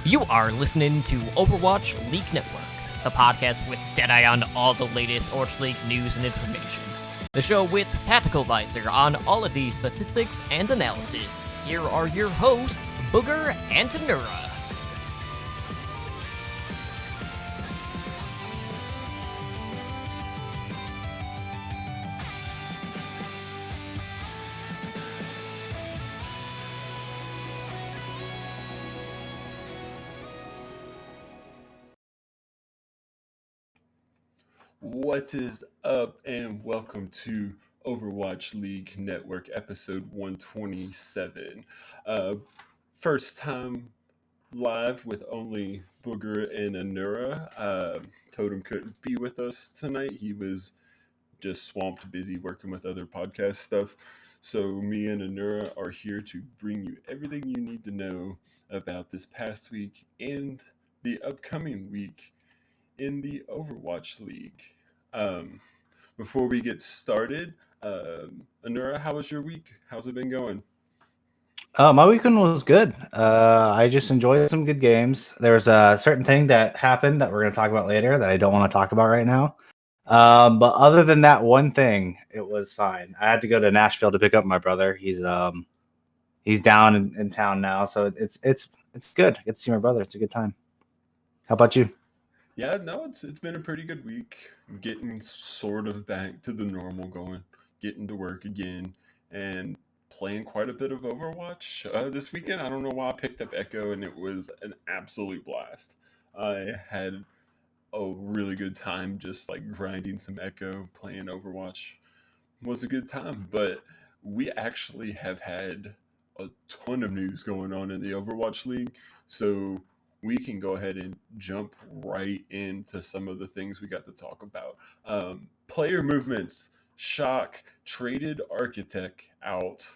You are listening to Overwatch League Network, the podcast with Deadeye on all the latest Overwatch League news and information. The show with Tactical Visor on all of these statistics and analysis. Here are your hosts, Booger and Tanura. What is up, and welcome to Overwatch League Network episode 127. First time live with only Booger and Anura. Totem couldn't be with us tonight. He was just swamped, busy working with other podcast stuff. So, me and Anura are here to bring you everything you need to know about this past week and the upcoming week in the Overwatch League. Um, Before we get started, Anura, how was your week? How's it been going? My weekend was good. I just enjoyed some good games. There was a certain thing that happened that we're going to talk about later that I don't want to talk about right now. But other than that one thing, it was fine. I had to go to Nashville to pick up my brother. He's down in town now, so it's good. I get to see my brother. It's a good time. How about you? Yeah, no, it's been a pretty good week. I'm getting sort of back to the normal going, getting to work again, and playing quite a bit of Overwatch this weekend. I don't know why I picked up Echo, and it was an absolute blast. I had a really good time just like grinding some Echo, playing Overwatch. Was a good time, but we actually have had a ton of news going on in the Overwatch League, so we can go ahead and jump right into some of the things we got to talk about. Player movements. Shock traded Architect out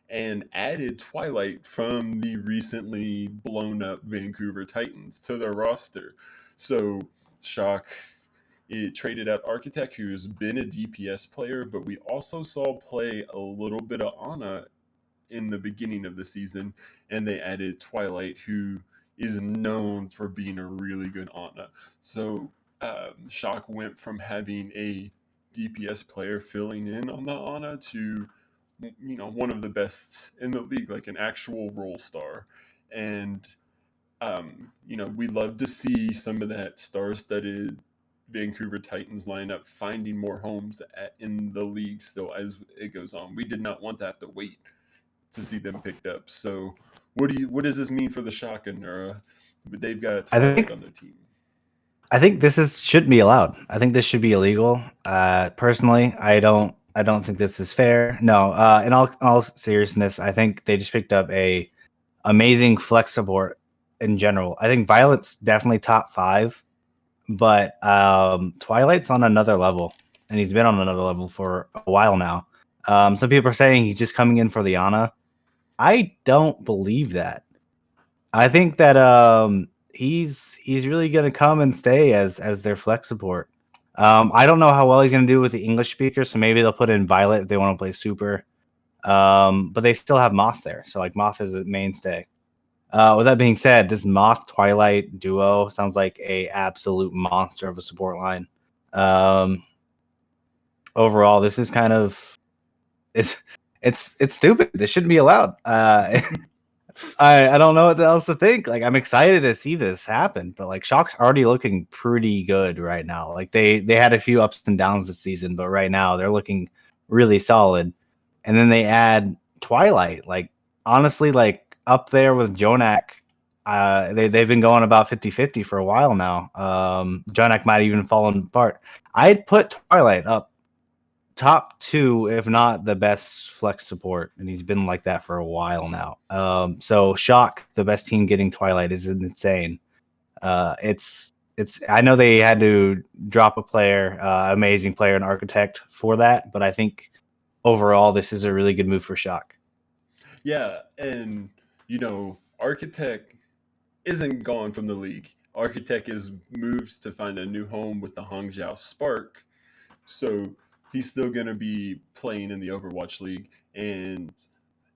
and added Twilight from the recently blown up Vancouver Titans to their roster. So Shock, it traded out Architect, who's been a DPS player, but we also saw play a little bit of Ana in the beginning of the season, and they added Twilight, who is known for being a really good Ana. So Shock went from having a DPS player filling in on the Ana to one of the best in the league, like an actual role star, and we love to see some of that star-studded Vancouver Titans lineup finding more homes in the league still as it goes on. We did not want to have to wait to see them picked up. So, what does this mean for the Shotgun? But they've got I Twilight think on their team. I think shouldn't be allowed. I think this should be illegal. Personally, I don't think this is fair. No, in all seriousness, I think they just picked up a amazing flex support in general. I think Violet's definitely top 5, but Twilight's on another level, and he's been on another level for a while now. Some people are saying he's just coming in for the Ana. I don't believe that. I think that he's really gonna come and stay as their flex support. I don't know how well he's gonna do with the English speakers, so maybe they'll put in Violet if they want to play Super. But they still have Moth there, so like Moth is a mainstay. With that being said, this Moth Twilight duo sounds like a absolute monster of a support line. Um, Overall, this is kind of it's it's stupid. This shouldn't be allowed. I don't know what else to think. Like, I'm excited to see this happen, but like Shock's already looking pretty good right now. Like they had a few ups and downs this season, but right now they're looking really solid. And then they add Twilight. Like, honestly, like up there with Jonak. They've been going about 50-50 for a while now. Jonak might even fallen apart. I'd put Twilight up top 2, if not the best flex support, and he's been like that for a while now. So Shock, the best team getting Twilight, is insane. It's. I know they had to drop a player, amazing player, an Architect for that, but I think overall this is a really good move for Shock. Yeah, and Architect isn't gone from the league. Architect is moved to find a new home with the Hangzhou Spark, so he's still going to be playing in the Overwatch League. And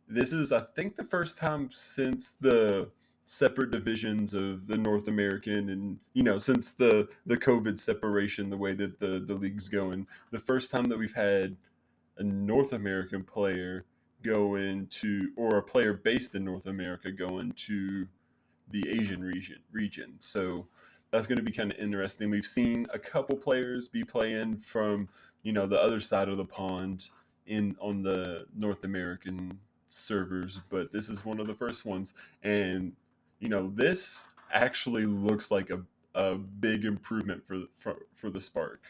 this is, I think, the first time since the separate divisions of the North American, and since the COVID separation, the way that the league's going, the first time that we've had a North American player go into, or a player based in North America go into the Asian region. So that's going to be kind of interesting. We've seen a couple players be playing from the other side of the pond in on the North American servers, but this is one of the first ones, and this actually looks like a big improvement for the Spark.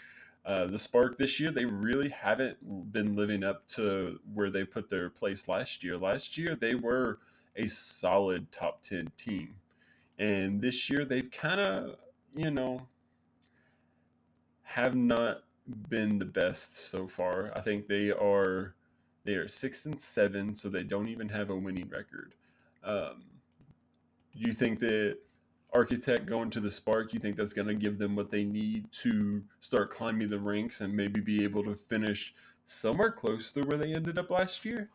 The Spark this year, they really haven't been living up to where they put their place last year. Last year, they were a solid top 10 team. And this year, they've kind of, you know, have not been the best so far. I think they are 6-7, so they don't even have a winning record. Um, you think that Architect going to the Spark, you think that's going to give them what they need to start climbing the ranks and maybe be able to finish somewhere close to where they ended up last year?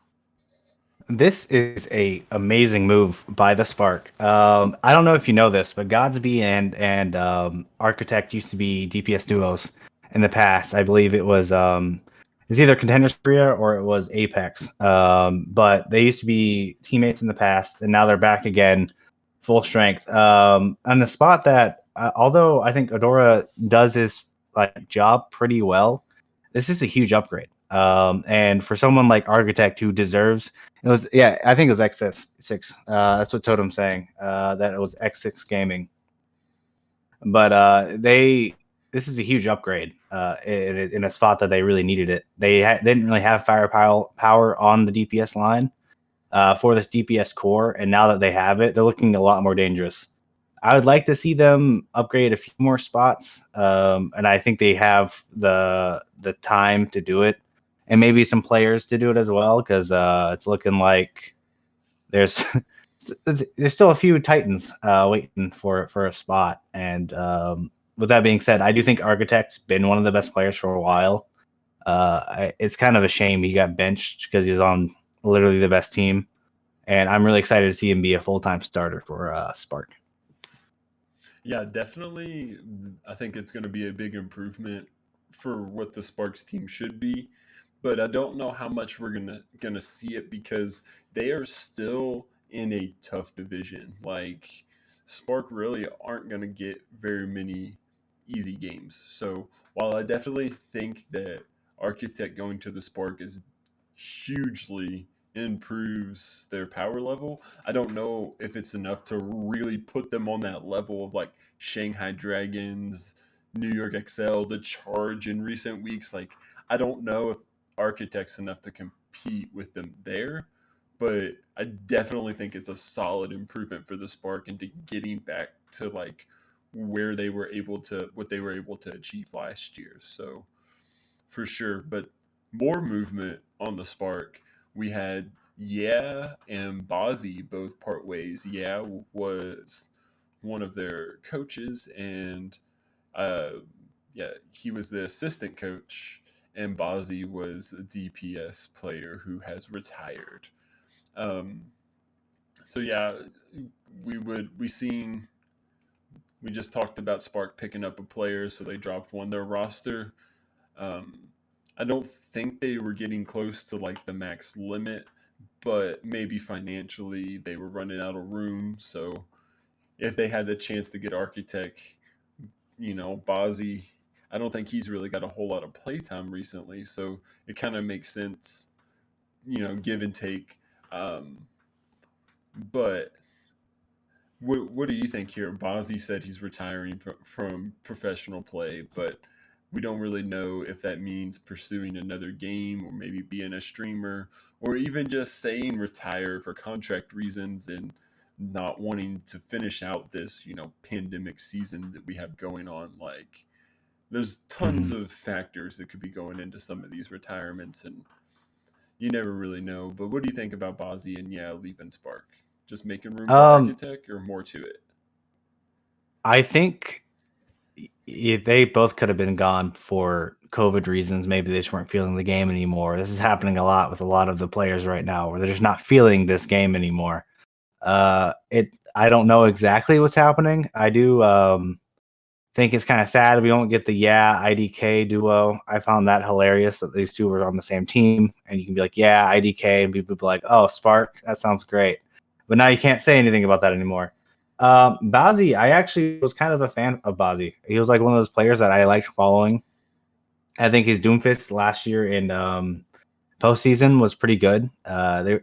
This is a amazing move by the Spark. I don't know if you know this, but Godsby and Architect used to be DPS duos in the past. I believe it's either Contenders Korea or it was Apex. But they used to be teammates in the past, and now they're back again, full strength. On the spot that, although I think Adora does his job pretty well, this is a huge upgrade. And for someone like Architect who deserves it was I think it was X6. That's what Totem's saying. That it was X6 Gaming. But this is a huge upgrade in a spot that they really needed it. They didn't really have firepower on the DPS line for this DPS core, and now that they have it, they're looking a lot more dangerous. I would like to see them upgrade a few more spots, and I think they have the time to do it, and maybe some players to do it as well, because it's looking like there's there's still a few Titans waiting for a spot. And with that being said, I do think Architect's been one of the best players for a while. It's kind of a shame he got benched because he's on literally the best team, and I'm really excited to see him be a full-time starter for Spark. Yeah, definitely. I think it's going to be a big improvement for what the Sparks team should be, but I don't know how much we're gonna see it because they are still in a tough division. Like Spark really aren't going to get very many easy games. So while I definitely think that Architect going to the Spark is hugely improves their power level, I don't know if it's enough to really put them on that level of like Shanghai Dragons, New York XL, the Charge in recent weeks. Like, I don't know if Architect's enough to compete with them there, but I definitely think it's a solid improvement for the Spark into getting back to like where they were able to what they were able to achieve last year. So for sure, but more movement on the Spark. We had and Bozzy both part ways. Was one of their coaches, and uh, he was the assistant coach, and Bozzy was a DPS player who has retired. Um, so yeah, we seen we just talked about Spark picking up a player, so they dropped one their roster. Um, I don't think they were getting close to like the max limit, but maybe financially they were running out of room. So if they had the chance to get Architect, Bozzy, I don't think he's really got a whole lot of playtime recently. So it kind of makes sense, give and take. Um, but what do you think here? Bozzy said he's retiring from professional play, but we don't really know if that means pursuing another game or maybe being a streamer or even just saying retire for contract reasons and not wanting to finish out this, pandemic season that we have going on. Like, there's tons Mhm. of factors that could be going into some of these retirements, and you never really know. But what do you think about Bozzy and leaving Spark? Just making room for Um, Architect or more to it? I think they both could have been gone for COVID reasons. Maybe they just weren't feeling the game anymore. This is happening a lot with a lot of the players right now, where they're just not feeling this game anymore. I don't know exactly what's happening. I do think it's kind of sad we don't get the IDK duo. I found that hilarious that these two were on the same team, and you can be like, yeah, IDK, and people be like, oh, Spark, that sounds great. But now you can't say anything about that anymore. Bazzi, I actually was kind of a fan of Bazzi. He was like one of those players that I liked following. I think his Doomfist last year in postseason was pretty good.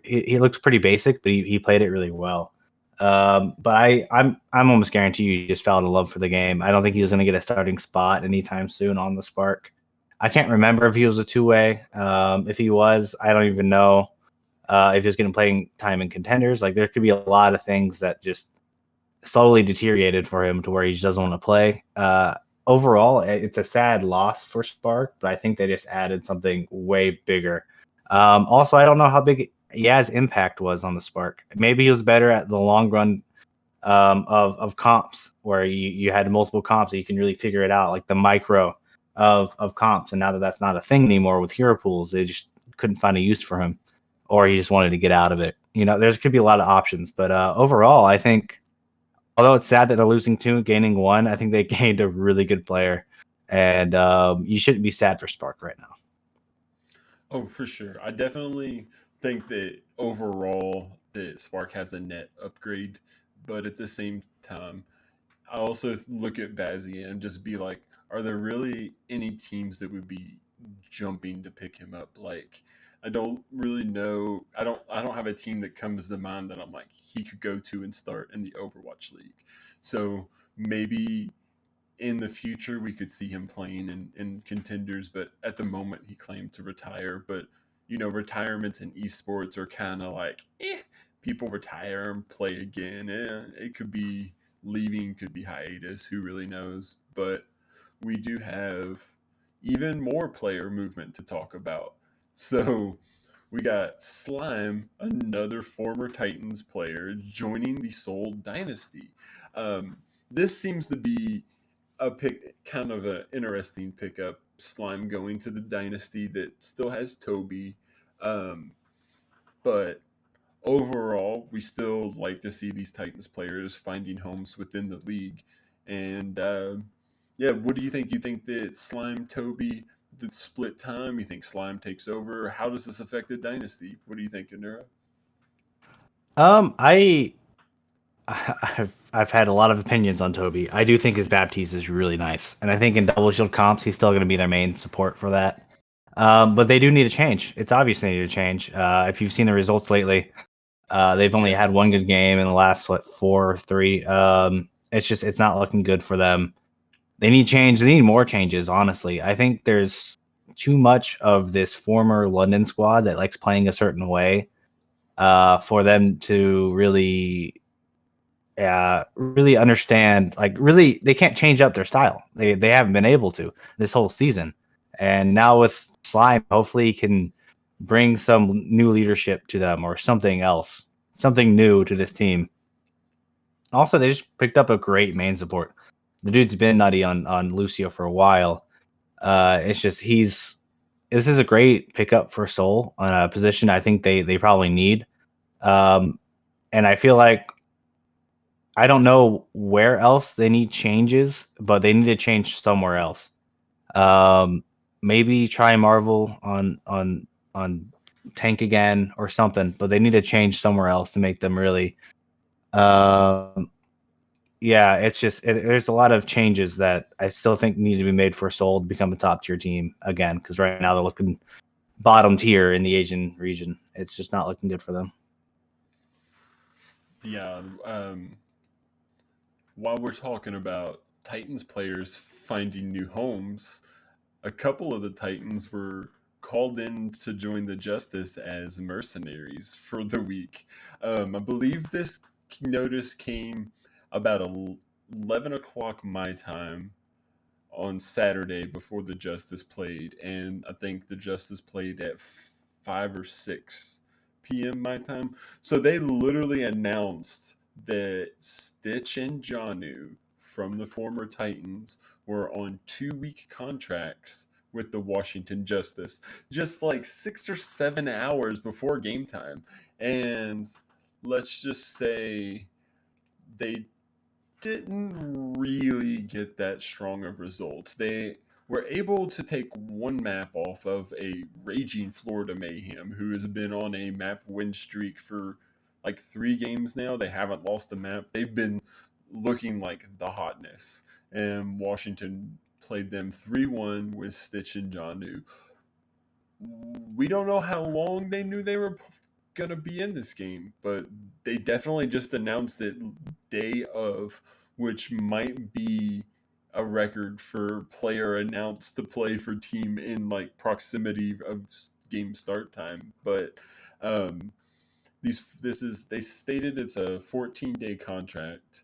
He looked pretty basic, but he played it really well. But I'm almost guarantee you he just fell out of love for the game. I don't think he was going to get a starting spot anytime soon on the Spark. I can't remember if he was a two-way. If he was, I don't even know if he was getting playing time in contenders. Like there could be a lot of things that just slowly deteriorated for him to where he just doesn't want to play. Overall, it's a sad loss for Spark, but I think they just added something way bigger. Also, I don't know how big Yaz impact was on the Spark. Maybe he was better at the long run of comps where you had multiple comps so you can really figure it out, like the micro of comps. And now that that's not a thing anymore with hero pools, they just couldn't find a use for him, or he just wanted to get out of it. There's could be a lot of options, but overall, I think although it's sad that they're losing two, gaining one, I think they gained a really good player, and you shouldn't be sad for Spark right now. Oh, for sure. I definitely think that overall that Spark has a net upgrade, but at the same time, I also look at Bazzi and just be like, are there really any teams that would be jumping to pick him up? Like, I don't really know. I don't have a team that comes to mind that I'm like he could go to and start in the Overwatch League. So maybe in the future we could see him playing in contenders, but at the moment he claimed to retire. But retirements in esports are kind of like people retire and play again. It could be leaving, could be hiatus, who really knows. But we do have even more player movement to talk about. So we got Slime, another former Titans player, joining the Seoul Dynasty. um, this seems to be a pick, kind of an interesting pickup. Slime going to the dynasty that still has Toby, um, but overall, we still like to see these Titans players finding homes within the league. And yeah, what do you think? You think that Slime Toby the split time? You think Slime takes over? How does this affect the dynasty? What do you think, Anura? I I've had a lot of opinions on Toby. I do think his Baptiste is really nice, and I think in double shield comps he's still going to be their main support for that. But they do need a change. It's obvious they need a change. If you've seen the results lately, they've only Yeah. had one good game in the last 4 or 3. It's not looking good for them. They need change. They need more changes. Honestly, I think there's too much of this former London squad that likes playing a certain way for them to really understand. Like, really, they can't change up their style. They haven't been able to this whole season, and now with Slime, hopefully, he can bring some new leadership to them or something else, something new to this team. Also, they just picked up a great main support. The dude's been nutty on Lucio for a while. It's just this is a great pickup for Soul on a position I think they probably need. Um, and I feel like I don't know where else they need changes, but they need to change somewhere else. Um, Maybe try Marvel on Tank again or something, but they need to change somewhere else to make them really. Um, yeah, it's just there's a lot of changes that I still think need to be made for Seoul to become a top tier team again. Because right now they're looking bottom tier in the Asian region. It's just not looking good for them. Yeah. While we're talking about Titans players finding new homes, a couple of the Titans were called in to join the Justice as mercenaries for the week. I believe this notice came about 11 o'clock my time on Saturday before the Justice played, and I think the Justice played at 5 or 6 p.m. my time. So they literally announced that Stitch and Janu from the former Titans were on 2 week contracts with the Washington Justice, just like 6 or 7 hours before game time. And let's just say they didn't really get that strong of results. They were able to take one map off of a raging Florida Mayhem, who has been on a map win streak for like 3 games now. They haven't lost a map. They've been looking like the hotness. And Washington played them 3-1 with Stitch and Janu. We don't know how long they knew they were gonna be in this game, but they definitely just announced it day of, which might be a record for player announced to play for team in like proximity of game start time. But um, they stated it's a 14-day contract,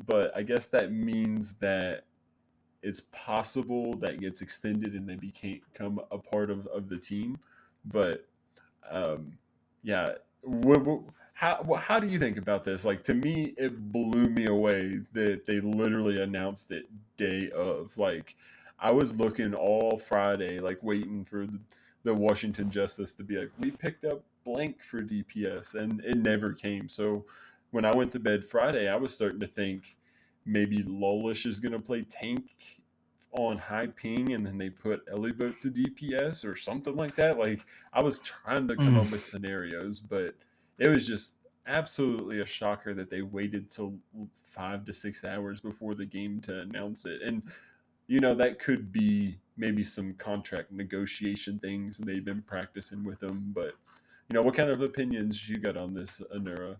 but I guess that means that it's possible that gets extended and they become a part of the team. But um, yeah, how do you think about this? Like, to me, it blew me away that they literally announced it day of. Like, I was looking all Friday, like waiting for the Washington Justice to be like, we picked up blank for DPS, and it never came. So when I went to bed Friday, I was starting to think maybe Lolish is going to play tank on high ping, and then they put Elivote to DPS or something like that. Like, I was trying to come Mm. up with scenarios, but it was just absolutely a shocker that they waited till 5 to 6 hours before the game to announce it. And that could be maybe some contract negotiation things, and they've been practicing with them. But what kind of opinions you got on this, Anura?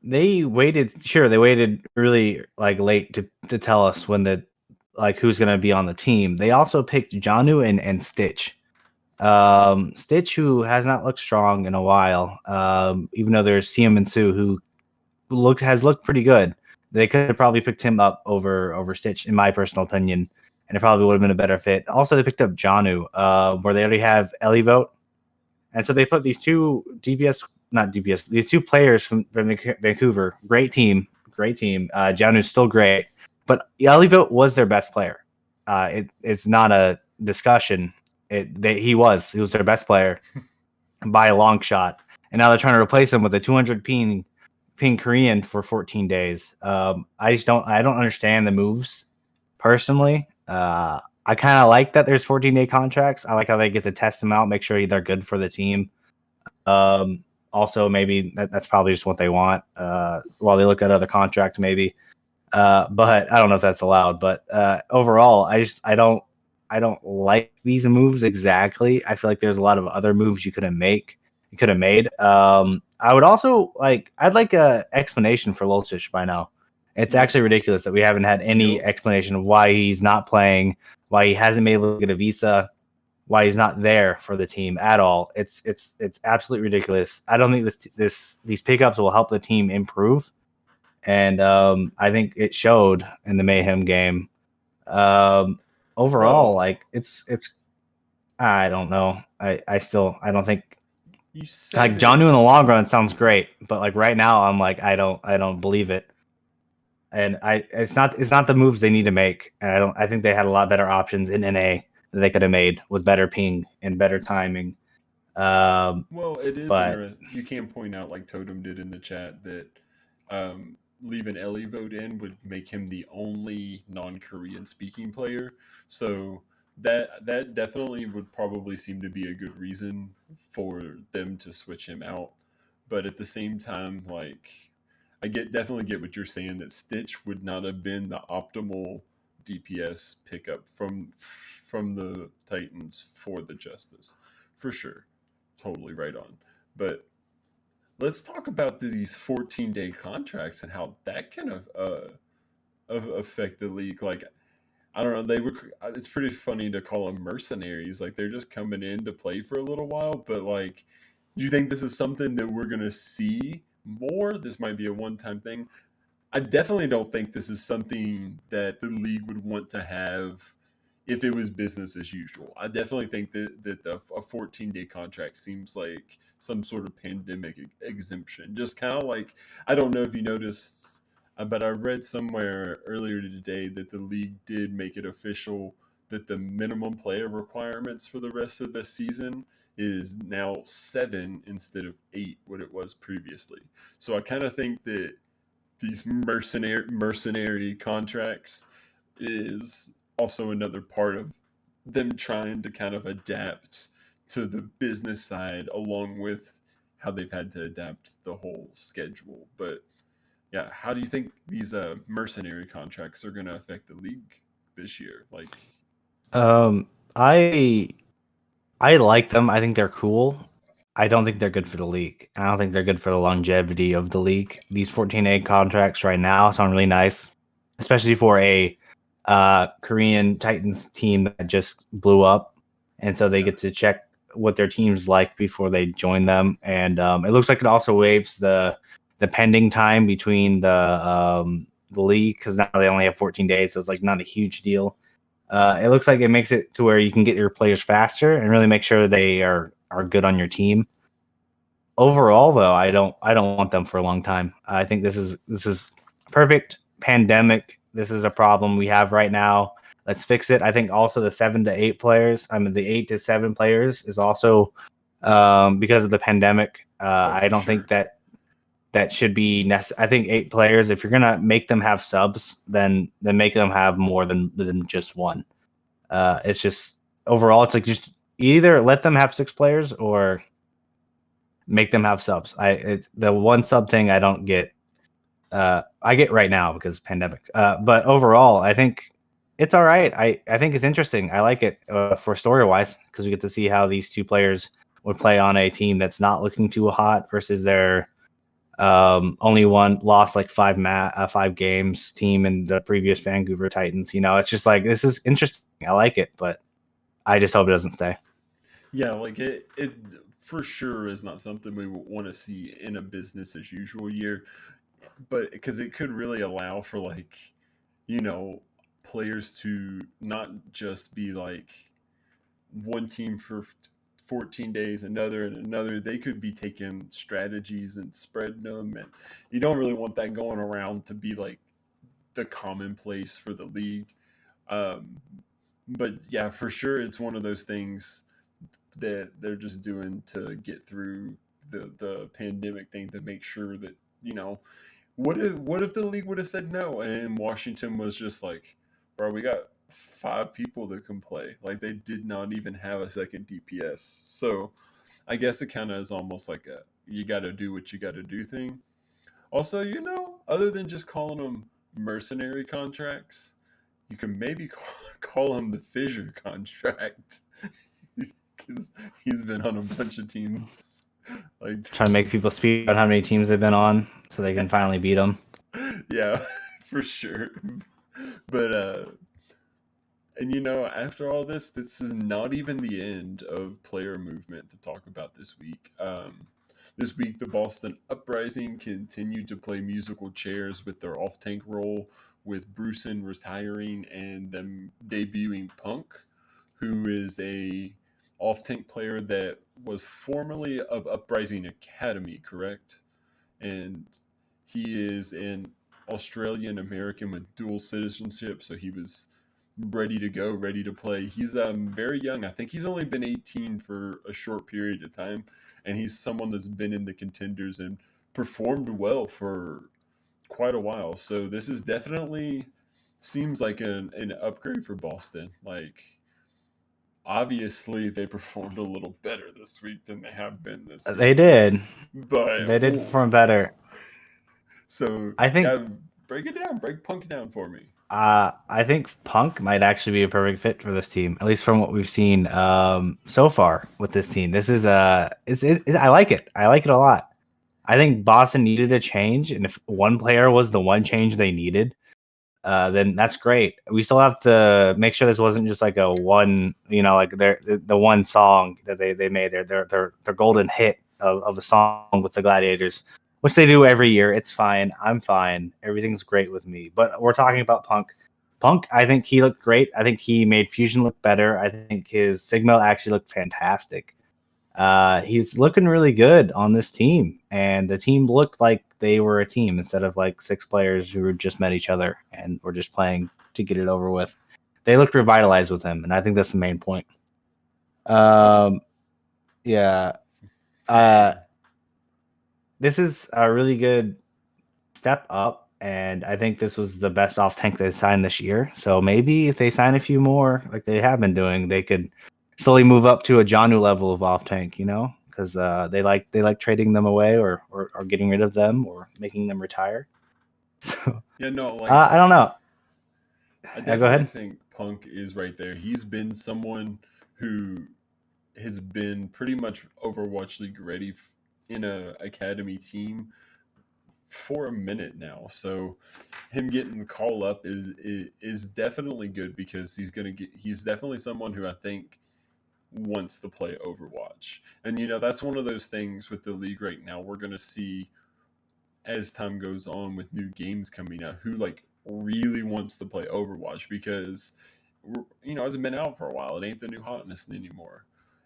They waited. Sure, they waited really like late to tell us when the like who's gonna be on the team. They also picked Janu and Stitch. Stitch, who has not looked strong in a while. Even though there's Siam and Sue, who has looked pretty good. They could have probably picked him up over Stitch, in my personal opinion, and it probably would have been a better fit. Also, they picked up Janu, where they already have Elivote, and so they put these two DPS, not DPS, these two players from Vancouver. Great team, great team. Janu's still great, but Elivote was their best player. It's not a discussion. He was their best player by a long shot, and now they're trying to replace him with a 200 ping Korean for 14 days. I don't understand the moves personally. I kind of like that there's 14-day contracts. I like how they get to test them out, make sure they're good for the team. Also, maybe that's probably just what they want while they look at other contracts, maybe. But I don't know if that's allowed. But overall, I don't like these moves exactly. I feel like there's a lot of other moves you could have made. I would also I'd like a explanation for Lulcich by now. It's actually ridiculous that we haven't had any explanation of why he's not playing, why he hasn't been able to get a visa, why he's not there for the team at all. It's absolutely ridiculous. I don't think these pickups will help the team improve, and I think it showed in the Mayhem game. Overall, Well, it's I don't know. I don't think you said John it. New in the long run sounds great, but right now I'm I don't believe it. And it's not the moves they need to make. And I think they had a lot better options in NA that they could have made with better ping and better timing. Well, it is But interesting. You can point out, like Totem did in the chat, that leaving Ellie vote in would make him the only non-Korean speaking player. So that definitely would probably seem to be a good reason for them to switch him out. But at the same time, like, I definitely get what you're saying, that Stitch would not have been the optimal DPS pickup from the Titans for the Justice, for sure. Totally right on. But let's talk about these 14-day contracts and how that can affect the league. Like, I don't know, it's pretty funny to call them mercenaries. Like, they're just coming in to play for a little while. But like, do you think this is something that we're gonna see more? This might be a one-time thing. I definitely don't think this is something that the league would want to have if it was business as usual. I definitely think a 14-day contract seems like some sort of pandemic exemption. Just kind of like, I don't know if you noticed, but I read somewhere earlier today that the league did make it official that the minimum player requirements for the rest of the season is now 7 instead of 8, what it was previously. So I kind of think that these mercenary contracts is also another part of them trying to kind of adapt to the business side along with how they've had to adapt the whole schedule. But yeah, how do you think these mercenary contracts are going to affect the league this year? Like, Um, I I like them. I think they're cool. I don't think they're good for the league. I don't think they're good for the longevity of the league. These 14A contracts right now sound really nice, especially for a Korean Titans team that just blew up, and so they yeah, get to check what their team's like before they join them. And it looks like it also waives the pending time between the league because now they only have 14 days, so it's like not a huge deal. It looks like it makes it to where you can get your players faster and really make sure they are good on your team. Overall, though, I don't want them for a long time. I think this is perfect pandemic. This is a problem we have right now. Let's fix it. I think also the 7 to 8 players. I mean, the 8 to 7 players is also because of the pandemic. oh, I for don't think sure. that should be necessary. I think 8 players. If you're gonna make them have subs, then make them have more than just one. It's just overall, it's like just either let them have 6 players or make them have subs. It's the one sub thing I don't get. I get right now because pandemic. But overall, I think it's all right. I think it's interesting. I like it for story wise because we get to see how these 2 players would play on a team that's not looking too hot versus their only one lost like 5 games team in the previous Vancouver Titans. It's just like this is interesting. I like it, but I just hope it doesn't stay. Yeah, like it for sure is not something we want to see in a business as usual year, but because it could really allow for like, you know, players to not just be like one team for 14 days, another and another. They could be taking strategies and spreading them, and you don't really want that going around to be like the commonplace for the league. Um, but yeah, for sure, it's one of those things that they're just doing to get through the pandemic thing to make sure that what if the league would have said no and Washington was just like, bro, we got 5 people that can play. Like they did not even have a second DPS. So I guess it kind of is almost like a you got to do what you got to do thing. Also, other than just calling them mercenary contracts, you can maybe call him the Fissure contract because he's been on a bunch of teams. Like, Trying to make people speak about how many teams they've been on so they can finally beat them. yeah, for sure. But and after all this is not even the end of player movement to talk about this week. This week, the Boston Uprising continued to play musical chairs with their off-tank role, with Brucein retiring and them debuting Punk, who is a off-tank player that was formerly of Uprising Academy, correct? And he is an Australian American with dual citizenship, so he was ready to go, ready to play. He's very young. I think he's only been 18 for a short period of time, and he's someone that's been in the contenders and performed well for quite a while. So this is definitely seems like an upgrade for Boston. Like obviously they performed a little better this week than they have been this They season. did. But They did perform better. so I think yeah, break it down, break Punk down for me. I think Punk might actually be a perfect fit for this team, at least from what we've seen so far with this team. This is I like it. I like it a lot. I think Boston needed a change, and if one player was the one change they needed, then that's great. We still have to make sure this wasn't just like a one, like the one song that they made their golden hit of a song with the Gladiators, which they do every year. It's fine. I'm fine. Everything's great with me. But we're talking about Punk. Punk, I think he looked great. I think he made Fusion look better. I think his Sigma actually looked fantastic. He's looking really good on this team, and the team looked like they were a team instead of like 6 players who just met each other and were just playing to get it over with. They looked revitalized with him, and I think that's the main point. Yeah. Um, Yeah. For sure. This is a really good step up, and I think this was the best off tank they signed this year. So maybe if they sign a few more, like they have been doing, they could slowly move up to a Janu level of off tank. Because they like trading them away or getting rid of them or making them retire. So Yeah, no, like I don't know. I Yeah, go definitely ahead. think Punk is right there. He's been someone who has been pretty much Overwatch League ready in a academy team for a minute now. So him getting the call up is definitely good because he's definitely someone who I think wants to play Overwatch. And that's one of those things with the league right now. We're going to see as time goes on with new games coming out who like really wants to play Overwatch because it's been out for a while. It ain't the new hotness anymore.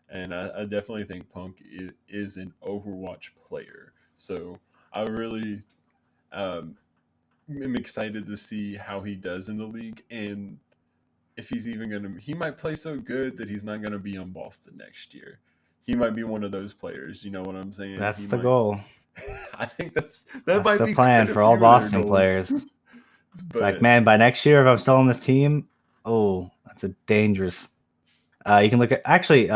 And I definitely think Punk is an Overwatch player. So I really um, am excited to see how he does in the league and if he's even gonna. He might play so good that he's not gonna be on Boston next year. He might be one of those players. You know what I'm saying? That's He the might. goal. I think that That's might the be plan quite a for all few of their Boston goals. players. It's like, But man, by next year, if I'm still on this team, oh, that's a dangerous. You can look at actually.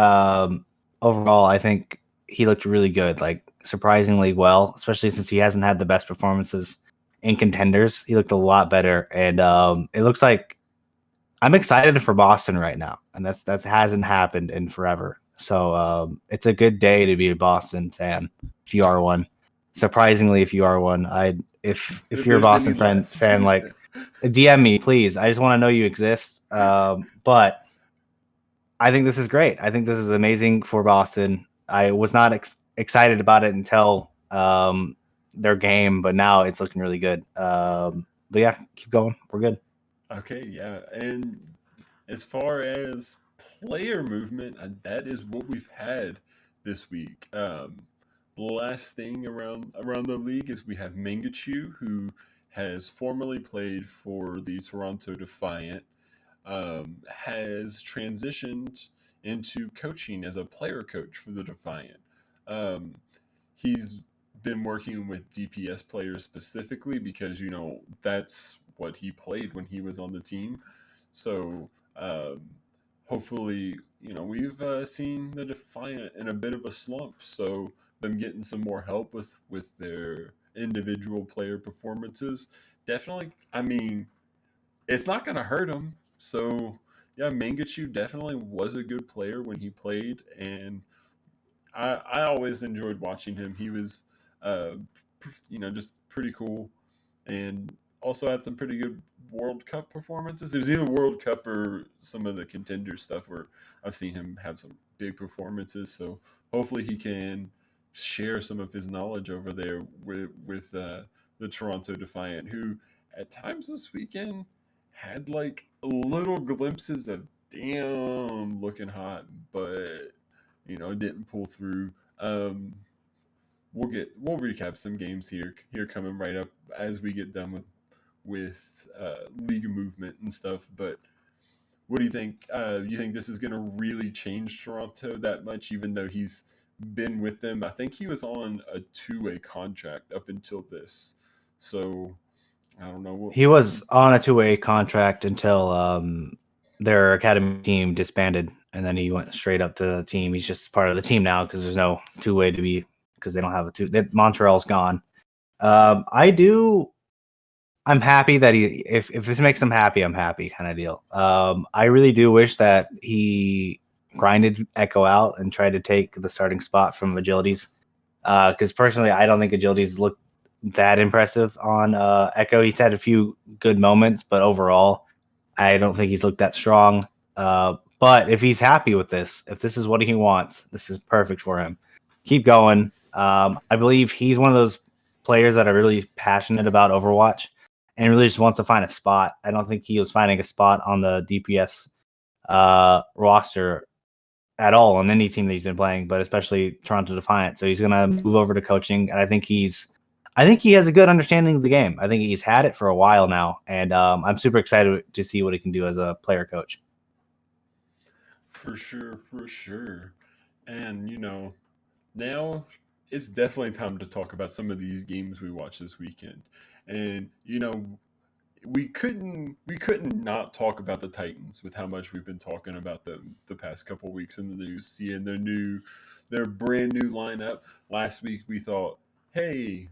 Overall, I think he looked really good, like surprisingly well, especially since he hasn't had the best performances in contenders. He looked a lot better, and it looks like I'm excited for Boston right now, and that hasn't happened in forever. So it's a good day to be a Boston fan if you are one. Surprisingly, if you are one, if if you're a there's any Boston left, fan, like DM me, please. I just want to know you exist. But I think this is great. I think this is amazing for Boston. I was not excited about it until their game, but now it's looking really good. But yeah, keep going. We're good. okay, yeah. And as far as player movement, that is what we've had this week. The last thing around the league is we have Mangachu, who has formerly played for the Toronto Defiant, has transitioned into coaching as a player coach for the Defiant. Um, he's been working with DPS players specifically because that's what he played when he was on the team. So um, hopefully, we've seen the Defiant in a bit of a slump. So them getting some more help with their individual player performances, definitely. I mean, it's not going to hurt him. So yeah, Mangachu definitely was a good player when he played, and I always enjoyed watching him. He was, uh, just pretty cool, and also had some pretty good World Cup performances. It was either World Cup or some of the contender stuff where I've seen him have some big performances. So hopefully he can share some of his knowledge over there with the Toronto Defiant, who at times this weekend had like little glimpses of damn looking hot, but didn't pull through. Um, we'll recap some games here coming right up as we get done with league movement and stuff. But what do you think? You think this is going to really change Toronto that much, even though he's been with them? I think he was on a two-way contract up until this. So I don't know. He was on a two-way contract until their academy team disbanded, and then he went straight up to the team. He's just part of the team now because there's no two-way to be because they don't have a two. Montreal's gone. I do. I'm happy that if this makes him happy, I'm happy kind of deal. I really do wish that he grinded Echo out and tried to take the starting spot from Agilities. Because personally, I don't think Agilities looked that impressive on Echo. He's had a few good moments, but overall, I don't think he's looked that strong. But if he's happy with this, if this is what he wants, this is perfect for him. Keep going. I believe he's one of those players that are really passionate about Overwatch and really just wants to find a spot. I don't think he was finding a spot on the DPS roster at all on any team that he's been playing, but especially Toronto Defiant. So he's gonna move over to coaching, and I think he has a good understanding of the game. I think he's had it for a while now, and I'm super excited to see what he can do as a player coach. For sure, for sure. And now it's definitely time to talk about some of these games we watched this weekend. And we couldn't not talk about the Titans with how much we've been talking about them the past couple weeks in the news, seeing their brand new lineup. Last week we thought, hey,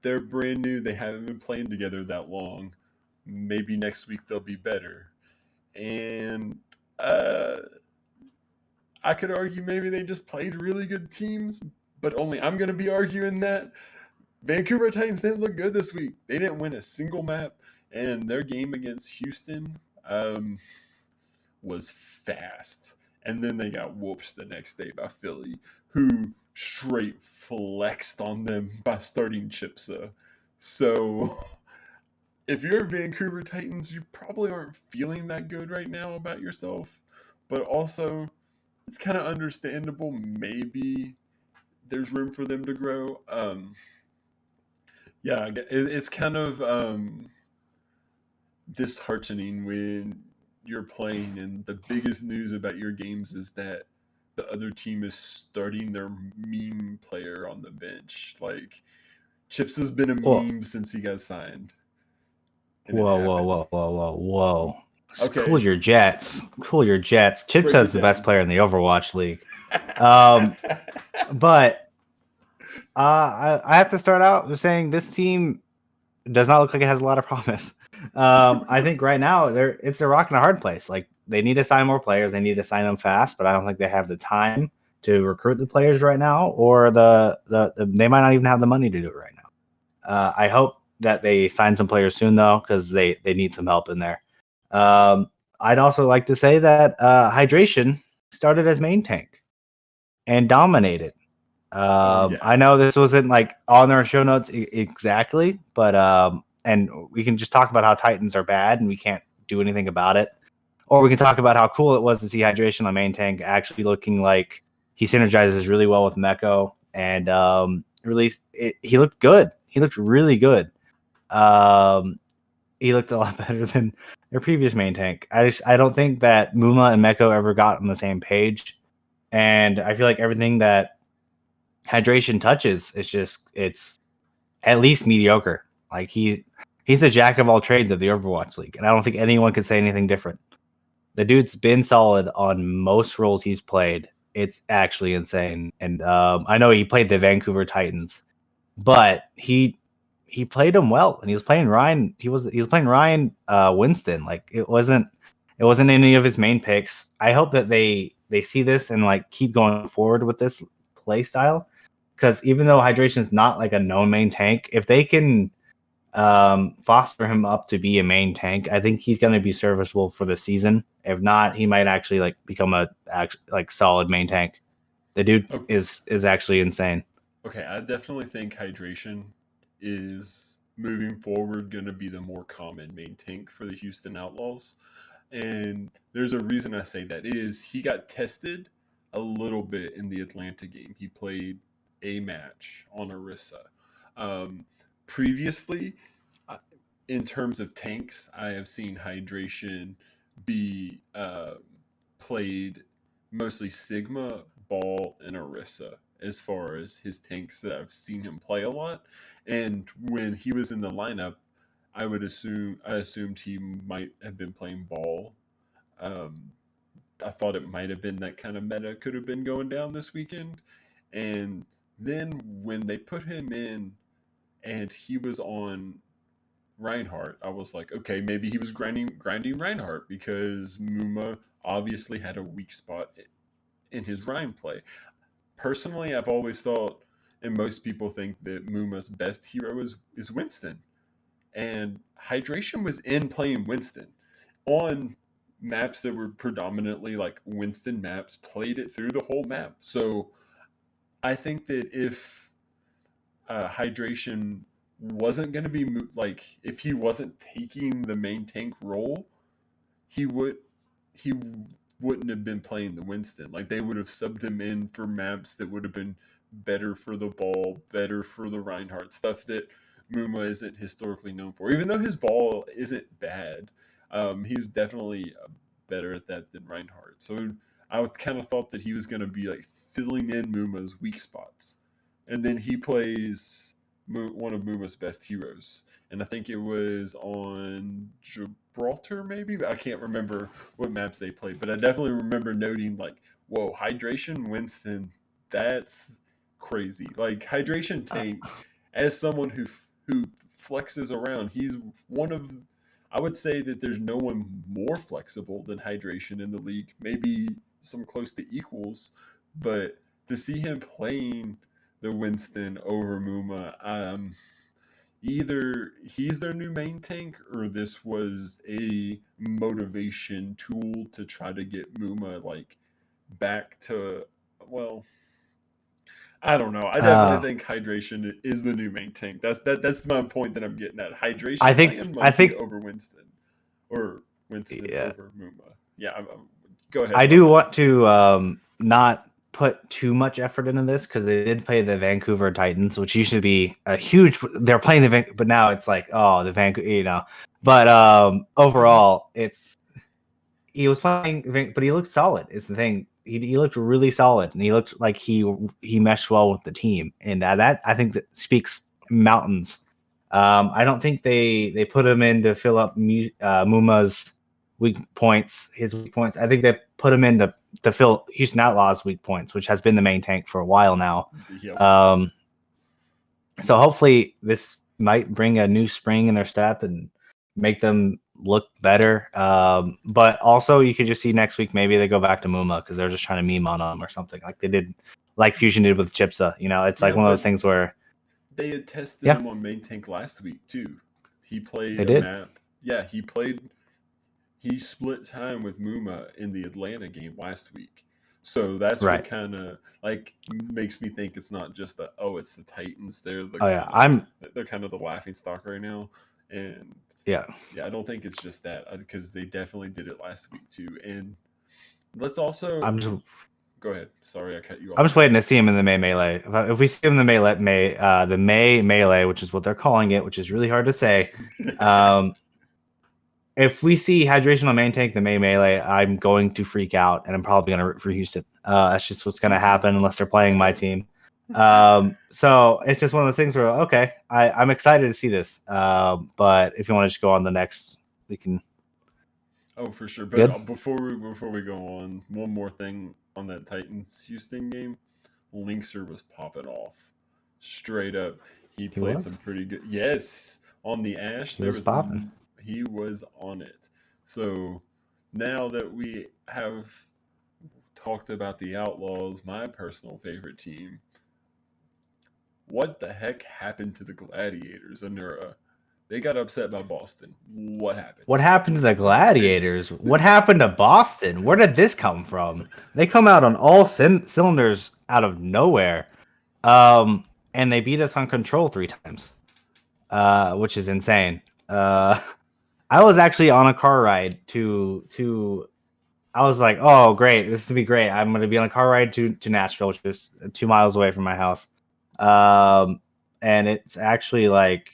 they're brand new, they haven't been playing together that long. Maybe next week they'll be better. And uh I could argue maybe they just played really good teams, but only I'm gonna be arguing that. Vancouver Titans didn't look good this week. They didn't win a single map, and their game against Houston was fast. And then they got whooped the next day by Philly, who straight flexed on them by starting Chipsa. So if you're Vancouver Titans, you probably aren't feeling that good right now about yourself. But also, it's kind of understandable. Maybe there's room for them to grow. Yeah, it's kind of disheartening when you're playing and the biggest news about your games is that the other team is starting their meme player on the bench. Like Chips has been a Well, meme since he got signed, and it whoa, whoa, happened. whoa, whoa, whoa, whoa. Cool Okay, your jets. Cool your jets. Chip break says it the best down. player in the Overwatch League. Um, but I have to start out with saying this team does not look like it has a lot of promise. I think right now it's a rock and a hard place. Like they need to sign more players. They need to sign them fast, but I don't think they have the time to recruit the players right now, or they might not even have the money to do it right now. I hope that they sign some players soon though, because they need some help in there. I'd also like to say that Hydration started as main tank and dominated. Oh yeah. I know this wasn't like on their show notes exactly, but and we can just talk about how Titans are bad and we can't do anything about it, or we can talk about how cool it was to see Hydration on main tank actually looking like he synergizes really well with Meko, and he looked good. He looked really good. Um, he looked a lot better than their previous main tank. I don't think that Muma and Meko ever got on the same page, and I feel like everything that Hydration touches, it's at least mediocre. Like he's the jack of all trades of the Overwatch League, and I don't think anyone could say anything different. The dude's been solid on most roles he's played. It's actually insane. And I know he played the Vancouver Titans, but he played him well, and he was playing Ryan. He was playing Ryan Winston. Like it wasn't any of his main picks. I hope that they see this and like keep going forward with this play style, because even though Hydration is not like a known main tank, if they can foster him up to be a main tank, I think he's going to be serviceable for the season. If not, he might actually like become a like solid main tank. The dude Oh, is actually insane. okay, I definitely think hydration is moving forward going to be the more common main tank for the Houston Outlaws. And there's a reason I say that is he got tested a little bit in the Atlanta game. He played a match on Orisa. Um, Previously, uh, in terms of tanks, I have seen hydration be played mostly Sigma, Ball, and Orisa as far as his tanks that I've seen him play a lot. And when he was in the lineup, I assumed he might have been playing Ball. Um, I thought it might have been that kind of meta could have been going down this weekend. And then when they put him in and he was on Reinhardt, I was like, okay, maybe he was grinding Reinhardt because Muma obviously had a weak spot in his Ryan play. Personally, I've always thought, and most people think that Muma's best hero is Winston. And Hydration was in playing Winston on maps that were predominantly like Winston maps, played it through the whole map. So I think that if Hydration wasn't going to be like, if he wasn't taking the main tank role, he would he wouldn't have been playing the Winston. Like they would have subbed him in for maps that would have been better for the ball, better for the Reinhardt stuff that Muma isn't historically known for. Even though his ball isn't bad, he's definitely better at that than Reinhardt. So I kind of thought that he was going to be like filling in Muma's weak spots, and then he plays one of Muma's best heroes, and I think it was on Gibraltar, maybe. I can't remember what maps they played, but I definitely remember noting like, "Whoa, hydration, Winston, that's crazy!" Like hydration tank, as someone who flexes around, he's one of I would say that there's no one more flexible than hydration in the league. Maybe some close to equals, but to see him playing the Winston over Muma, either he's their new main tank or this was a motivation tool to try to get Muma like back to well, I don't know. I definitely Uh, think hydration is the new main tank. That's my point that I'm getting at. I Hydration think playing I monkey think over Winston or Winston yeah, over Muma. Yeah, go ahead. I My do bad. want to not put too much effort into this because they did play the Vancouver Titans, which used to be a huge. They're playing but now it's like the Vancouver, But overall, it's he was playing, but he looked solid. Is the thing. He looked really solid, and he looked like he meshed well with the team, and that I think that speaks mountains. I don't think they put him in to fill up Muma's weak points, his weak points. I think they put him in to fill Houston Outlaws' weak points, which has been the main tank for a while now. Yep. So hopefully this might bring a new spring in their step and make them look better. But also you could just see next week maybe they go back to Muma because they're just trying to meme on them or something like they did, like Fusion did with Chipsa. It's Yeah, like one of those but things where they had tested yeah, him on main tank last week too. He played they a did. map. Yeah, he played. He split time with Muma in the Atlanta game last week. So that's what Right. kind of like makes me think it's not just it's the Titans. Oh yeah, I'm They're kind of the laughing stock right now, and yeah. yeah, I don't think it's just that because they definitely did it last week too. And let's also I'm just go ahead. Sorry, I cut you I'm off just waiting to twice. see him in the May melee. If we see him in the May melee, which is what they're calling it, which is really hard to say. Um, if we see hydration on main tank, the May melee, I'm going to freak out, and I'm probably going to root for Houston. That's just what's going to happen unless they're Let's playing my go. team. So it's just one of those things where okay, I'm excited to see this. But if you want to just go on the next, we can. Oh, for sure. But Good. before we go on, one more thing on that Titans Houston game. Linkser was popping off, straight up. He He played was. some pretty good. Yes, on the Ash, He was popping. he was on it. So now that we have talked about the Outlaws, my personal favorite team, what the heck happened to the Gladiators, Anura? They got upset by Boston. What happened? What happened to the What? Gladiators? What happened to Boston? Where did this come from? They come out on all cylinders out of nowhere. And they beat us on control 3 times, which is insane. I was actually on a car ride to. I was like, oh great, this would be great. I'm going to be on a car ride to Nashville, which is 2 miles away from my house. And it's actually like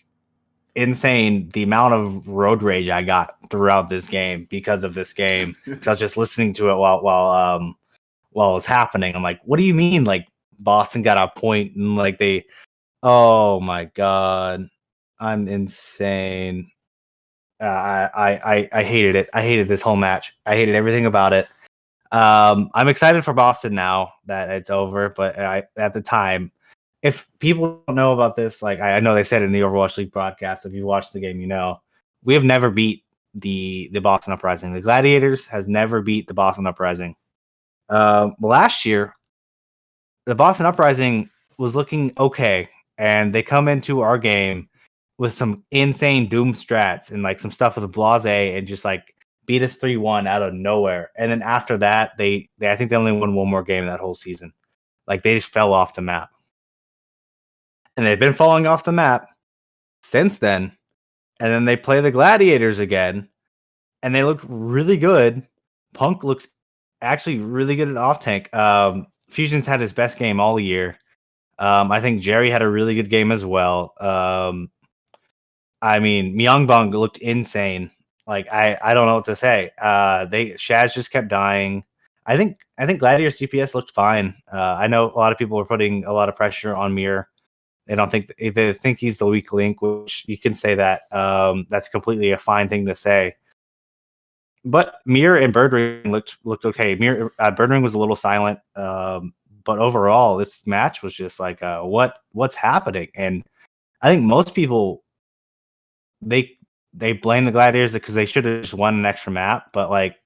insane the amount of road rage I got throughout this game because of this game. Because I was just listening to it while it was happening. I'm like, what do you mean? Like Boston got a point and like they oh my god, I'm insane. I hated it. I hated this whole match. I hated everything about it. I'm excited for Boston now that it's over, but at the time, if people don't know about this, like I know they said in the Overwatch League broadcast, if you watched the game, we have never beat the Boston Uprising. The Gladiators has never beat the Boston Uprising. Last year, the Boston Uprising was looking okay, and they come into our game with some insane doom strats and like some stuff with Blase and just like beat us 3-1 out of nowhere. And then after that, they I think they only won one more game that whole season. Like they just fell off the map. And they've been falling off the map since then. And then they play the Gladiators again, and they look really good. Punk looks actually really good at off tank. Fusion's had his best game all year. I think Jerry had a really good game as well. I mean, Myeongbong looked insane. Like I don't know what to say. Shaz just kept dying. I think Gladiators DPS looked fine. I know a lot of people were putting a lot of pressure on Mir. They think he's the weak link, which you can say that. That's completely a fine thing to say. But Mir and Birdring looked okay. Birdring was a little silent, but overall, this match was just like, what's happening? And I think most people they blame the Gladiators because they should have just won an extra map. But like,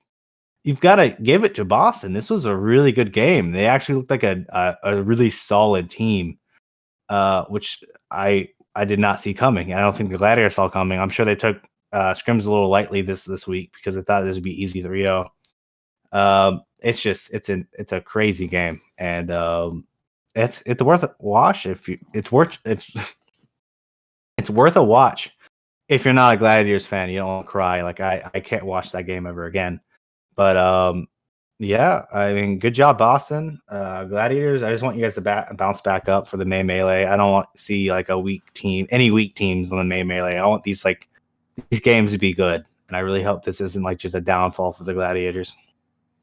you've got to give it to Boston. This was a really good game. They actually looked like a really solid team, which I did not see coming. I don't think the Gladiators saw coming. I'm sure they took scrims a little lightly this week because they thought this would be easy 3-0. It's a crazy game, and it's worth a watch it's worth a watch if you're not a Gladiators fan. You don't want to cry. Like I can't watch that game ever again. But yeah, I mean, good job, Boston. Gladiators, I just want you guys to bounce back up for the May Melee. I don't want to see like any weak teams on the May Melee. I want these games to be good, and I really hope this isn't like just a downfall for the Gladiators.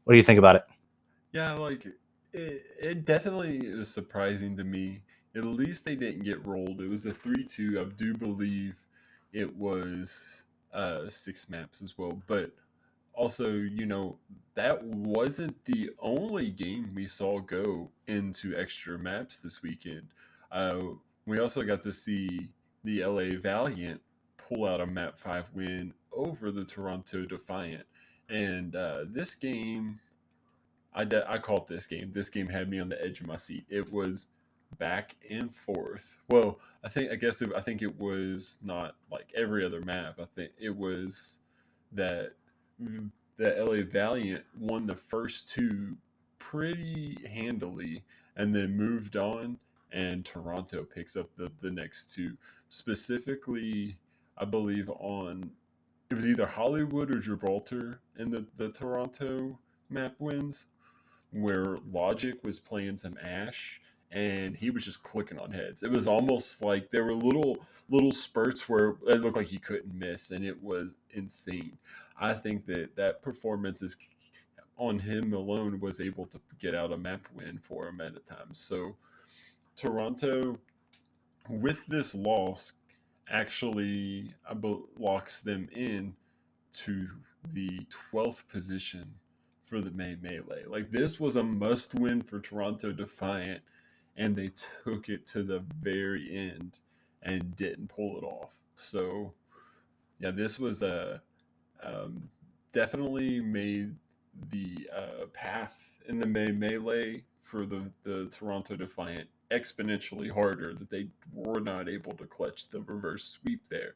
What do you think about it? Yeah, like it definitely is surprising to me. At least they didn't get rolled. It was a 3-2. I do believe it was 6 maps as well. But also, that wasn't the only game we saw go into extra maps this weekend. Uh, we also got to see the LA Valiant pull out a map 5 win over the Toronto Defiant. And this game, I called this game. This game had me on the edge of my seat. It was back and forth. Well, I think it was not like every other map. I think it was that the LA Valiant won the first 2 pretty handily and then moved on, and Toronto picks up the next 2. Specifically, I believe on it was either Hollywood or Gibraltar in the Toronto map wins, where Logic was playing some Ash and he was just clicking on heads. It was almost like there were little spurts where it looked like he couldn't miss, and it was insane. I think that performance is on him alone was able to get out a map win for him at a time. So Toronto, with this loss, actually locks them in to the 12th position for the May Melee. Like, this was a must win for Toronto Defiant, and they took it to the very end and didn't pull it off. So, yeah, this was um, definitely made the path in the May Melee for the Toronto Defiant exponentially harder, that they were not able to clutch the reverse sweep there.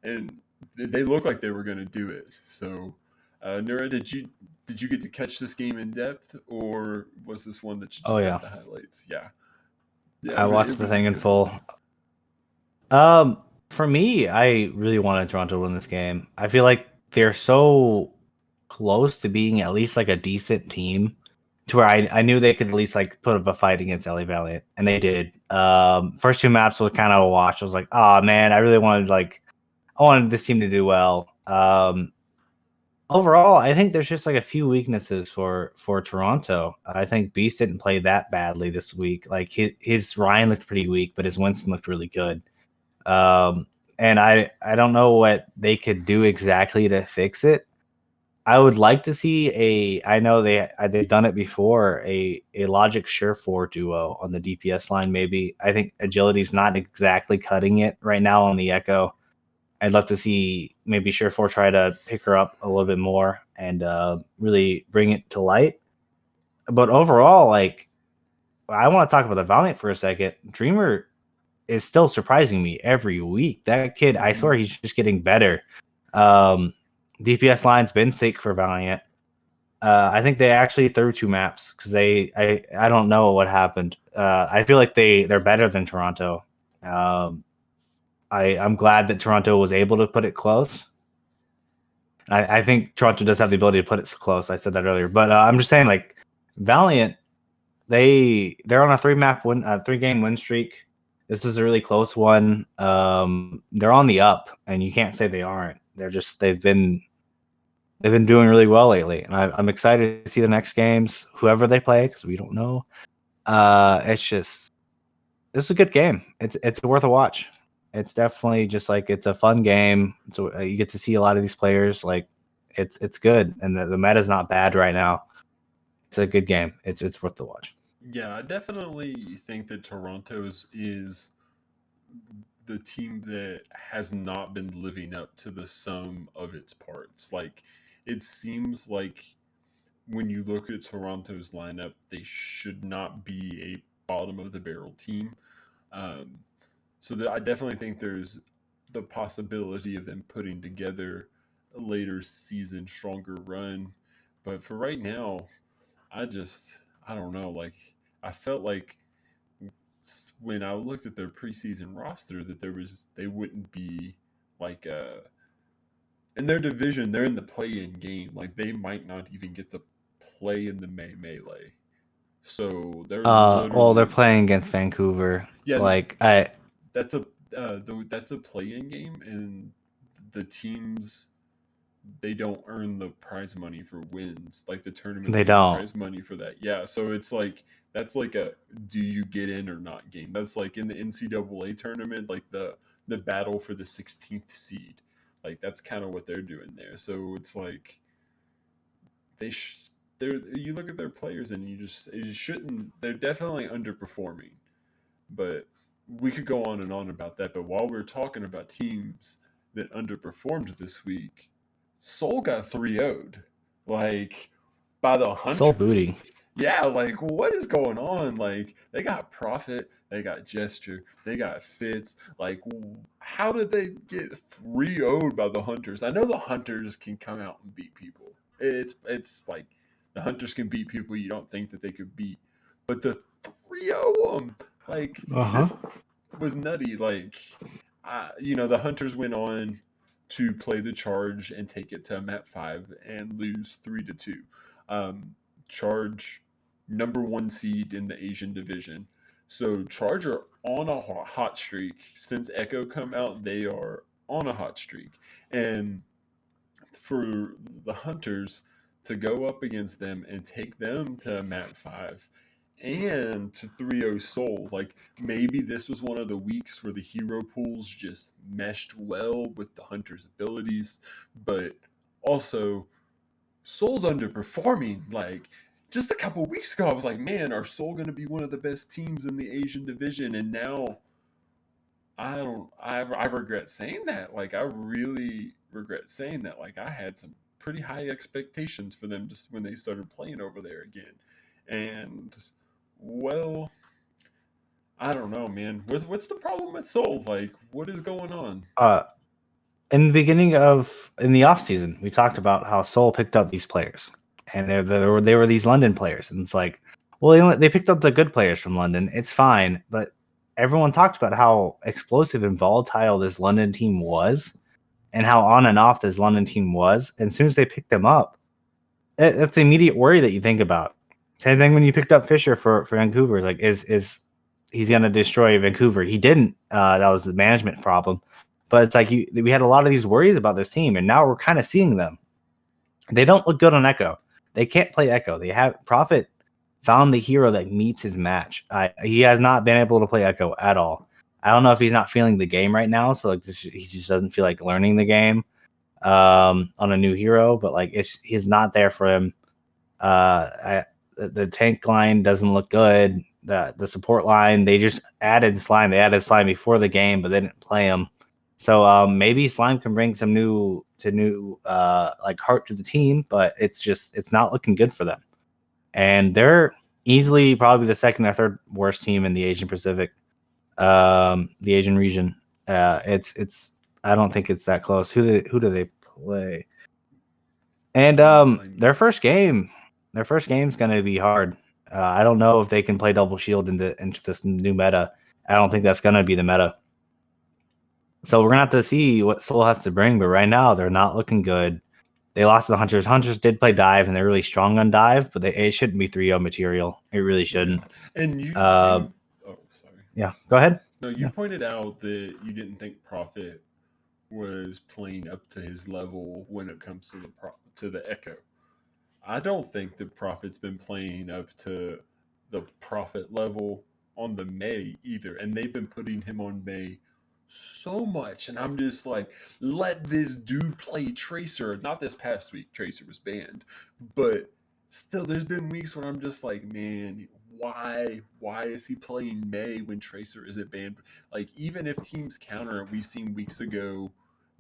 And they looked like they were going to do it. So, Nura, did you get to catch this game in depth, or was this one that you Oh just yeah, got the highlights? Yeah, yeah, I watched it the was a thing in good one. full. For me, I really wanted Toronto to win this game. I feel like they're so close to being at least like a decent team to where I knew they could at least like put up a fight against LA Valiant, and they did. First 2 maps were kind of a watch. I was like, oh man, I wanted this team to do well. Overall, I think there's just like a few weaknesses for Toronto. I think Beast didn't play that badly this week. Like his Ryan looked pretty weak, but his Winston looked really good. Um, and I don't know what they could do exactly to fix it. I would like to see I know they've done it before, a Logic Surefour duo on the DPS line. Maybe I think Agility's not exactly cutting it right now on the Echo. I'd love to see maybe Surefour try to pick her up a little bit more and really bring it to light. But overall, like, I want to talk about the Valiant for a second. Dreamer is still surprising me every week. That kid, I Hmm. swear, he's just getting better. Um, DPS line's been sick for Valiant. I think they actually threw 2 maps because I don't know what happened. I feel like they're better than Toronto. Um, I'm glad that Toronto was able to put it close. I think Toronto does have the ability to put it close. I said that earlier, but I'm just saying, like, Valiant, they're on a 3-game win streak. This is a really close one. They're on the up, and you can't say they aren't. They've been They've been doing really well lately, and I'm excited to see the next games, whoever they play, because we don't know. This is a good game. It's worth a watch. It's definitely just like it's a fun game. So you get to see a lot of these players. Like it's good, and the meta's not bad right now. It's a good game. It's worth the watch. Yeah, I definitely think that Toronto's is the team that has not been living up to the sum of its parts. Like, it seems like when you look at Toronto's lineup, they should not be a bottom of the barrel team. Um, I definitely think there's the possibility of them putting together a later season stronger run. But for right now, I don't know. Like, I felt like when I looked at their preseason roster that they wouldn't be like in their division. They're in the play-in game. Like, they might not even get to play in the melee. So they're Well, they're literally, playing against Vancouver. yeah. Like I, That's a that's a play-in game, and the teams, they don't earn the prize money for wins. Like, the tournaments they give don't. prize money for that. Yeah, so it's like that's like a do you get in or not game. That's like in the NCAA tournament, like the battle for the 16th seed. Like, that's kind of what they're doing there. So it's like they they're, you look at their players and you shouldn't. They're definitely underperforming, but we could go on and on about that. But while we're talking about teams that underperformed this week, Seoul got 3-0'd, like, by the Soul Hunters. booty. Yeah, like, what is going on? Like, they got Profit, they got Gesture, they got Fitz. Like, how did they get 3-0'd by the Hunters? I know the Hunters can come out and beat people. It's like the Hunters can beat people you don't think that they could beat, but the 3-0 them, like, Uh-huh. this was nutty. Like, the Hunters went on to play the Charge and take it to map 5 and lose 3-2. Charge, number 1 seed in the Asian division. So Charge are on a hot streak. Since Echo come out, they are on a hot streak. And for the Hunters to go up against them and take them to map 5 and to 3-0 Soul, like, maybe this was one of the weeks where the hero pools just meshed well with the Hunter's abilities, but also Soul's underperforming. Like, just a couple weeks ago I was like, man, are Soul going to be one of the best teams in the Asian division? And now I regret saying that. Like, I really regret saying that. Like, I had some pretty high expectations for them just when they started playing over there again. And, well, I don't know, man. What's the problem with Seoul? Like, what is going on? In the off season, we talked about how Seoul picked up these players, and they were these London players, and it's like, well, they picked up the good players from London. It's fine, but everyone talked about how explosive and volatile this London team was, and how on and off this London team was. And as soon as they picked them up, that's the immediate worry that you think about. Same thing when you picked up Fisher for Vancouver. It's like, is he's going to destroy Vancouver? He didn't. That was the management problem. But it's like we had a lot of these worries about this team, and now we're kind of seeing them. They don't look good on Echo. They can't play Echo. They have Prophet found the hero that meets his match. He has not been able to play Echo at all. I don't know if he's not feeling the game right now, so like he just doesn't feel like learning the game on a new hero. But like he's not there for him. The tank line doesn't look good. The support line, they just added Slime. They added Slime before the game, but they didn't play him. So maybe Slime can bring some new like heart to the team, but it's not looking good for them. And they're easily probably the second or third worst team in the Asian Pacific, the Asian region. It's I don't think it's that close. Who do they play? And their first game's going to be hard. I don't know if they can play double shield into this new meta. I don't think that's going to be the meta. So we're going to have to see what Seoul has to bring. But right now, they're not looking good. They lost to the Hunters. Hunters did play dive, and they're really strong on dive, but it shouldn't be 3-0 material. It really shouldn't. Yeah. And oh, sorry. Yeah, go ahead. No, you pointed out that you didn't think Profit was playing up to his level when it comes to the Echo. I don't think the Prophet's been playing up to the Prophet level on the May either, and they've been putting him on May so much, and I'm just like, let this dude play Tracer. Not this past week, Tracer was banned, but still, there's been weeks where I'm just like, man, why is he playing May when Tracer isn't banned? Like, even if teams counter it, we've seen weeks ago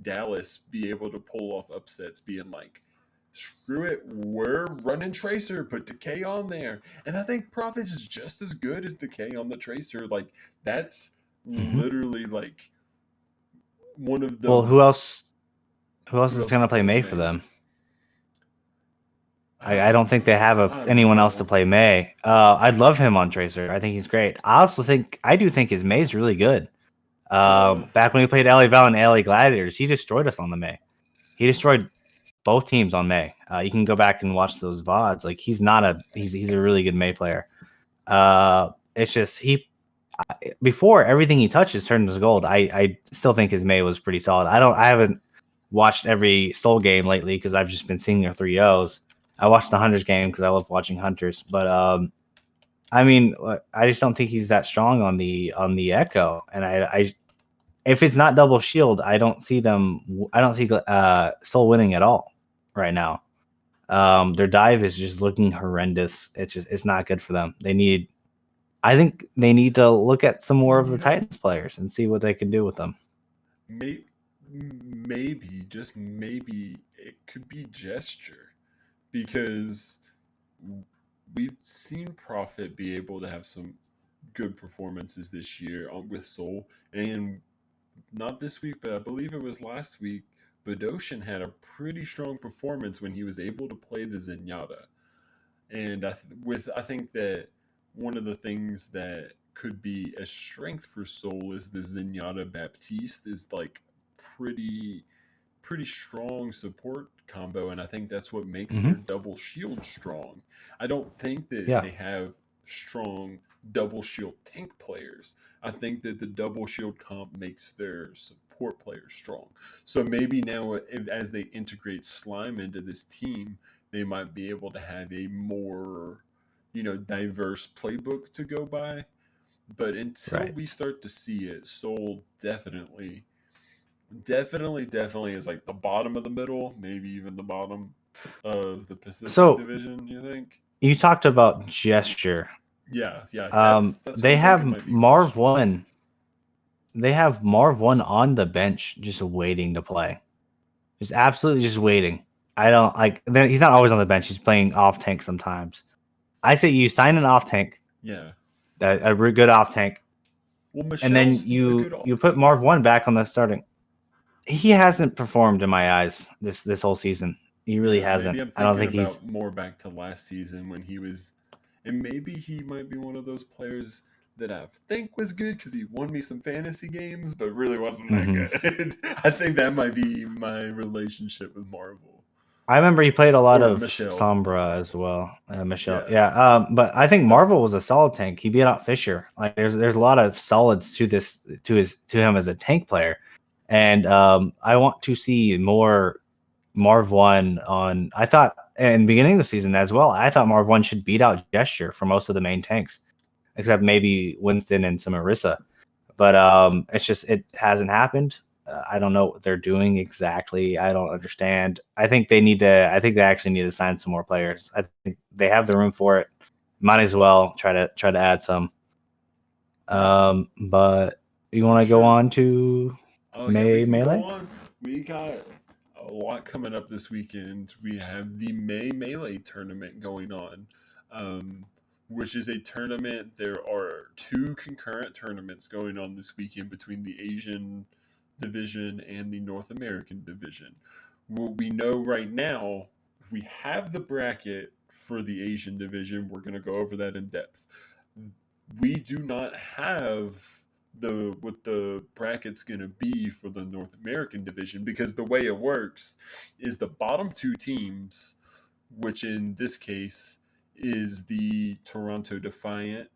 Dallas be able to pull off upsets, being like, screw it, we're running Tracer, put Decay on there. And I think Prophet is just as good as Decay on the Tracer. Like, that's Hmm. literally like one of Well, the. who else? Who else Who is else going to could play play May on for May? them? I don't think they have I don't anyone else to know. play May. I'd love him on Tracer. I think he's great. I do think his May's really good. Uh, Back when he played LA Val and LA Gladiators, he destroyed us on the May. He destroyed both teams on May. You can go back and watch those VODs. Like he's a really good May player. It's just before everything he touches turns to gold. I still think his May was pretty solid. I haven't watched every Soul game lately because I've just been seeing the 3-0s. I watched the Hunters game because I love watching Hunters, but I mean, I just don't think he's that strong on the Echo, and I if it's not double shield, I don't see them. I don't see Soul winning at all right now. Their dive is just looking horrendous. It's not good for them. I think they need to look at some more of the Titans players and see what they can do with them. may, maybe, just maybe, it could be gesture because we've seen Prophet be able to have some good performances this year with Soul, and not this week, but I believe it was last week. Badoshan had a pretty strong performance when he was able to play the Zenyatta, and I think that one of the things that could be a strength for Soul is the Zenyatta Baptiste is like pretty strong support combo, and I think that's what makes their Hmm. double shield strong. I don't think that Yeah, they have strong double shield tank players. I think that the double shield comp makes their support players strong. So maybe now, as they integrate Slime into this team, they might be able to have a more, diverse playbook to go by. But until right. we start to see it, Soul definitely is like the bottom of the middle, maybe even the bottom of the Pacific So Division. You think? you talked about gesture. Yeah, yeah. That's what They I'm thinking have might be Marv questionable. one. They have Marv one on the bench, just waiting to play. Just absolutely just waiting. I don't like. He's not always on the bench. He's playing off tank sometimes. I say you sign an off tank, Yeah. a good off tank, Well, and then Michelle's a you good off you put tank. Marv one back on the starting. He hasn't performed in my eyes this whole season. He really Yeah, maybe hasn't. I'm I don't thinking think he's. about more back to last season when he was, and maybe he might be one of those players that I think was good because he won me some fantasy games, but really wasn't that Mhm. good. I think that might be my relationship with Marvel I remember he played a lot or of Michelle. Sombra as well. Michelle, Yeah, yeah. But I think Marvel was a solid tank. He beat out Fisher. Like there's a lot of solids to him as a tank player, and I want to see more Marv one on. I thought in the beginning of the season as well. I thought Marv one should beat out Gesture for most of the main tanks, except maybe Winston and some Orisa. But it's just it hasn't happened. I don't know what they're doing exactly. I don't understand. I think they need to. I think they actually need to sign some more players. I think they have the room for it. Might as well try to add some. yeah, But you for want to go sure. on to Oh yeah, we May can go Melee? on. We got a lot coming up this weekend. We have the May Melee tournament going on, um, which is a tournament. There are two concurrent tournaments going on this weekend between the Asian division and the North American division. What we know right now, we have the bracket for the Asian division. We're going to go over that in depth. We do not have the what the bracket's going to be for the North American division because the way it works is the bottom two teams, which in this case is the Toronto Defiant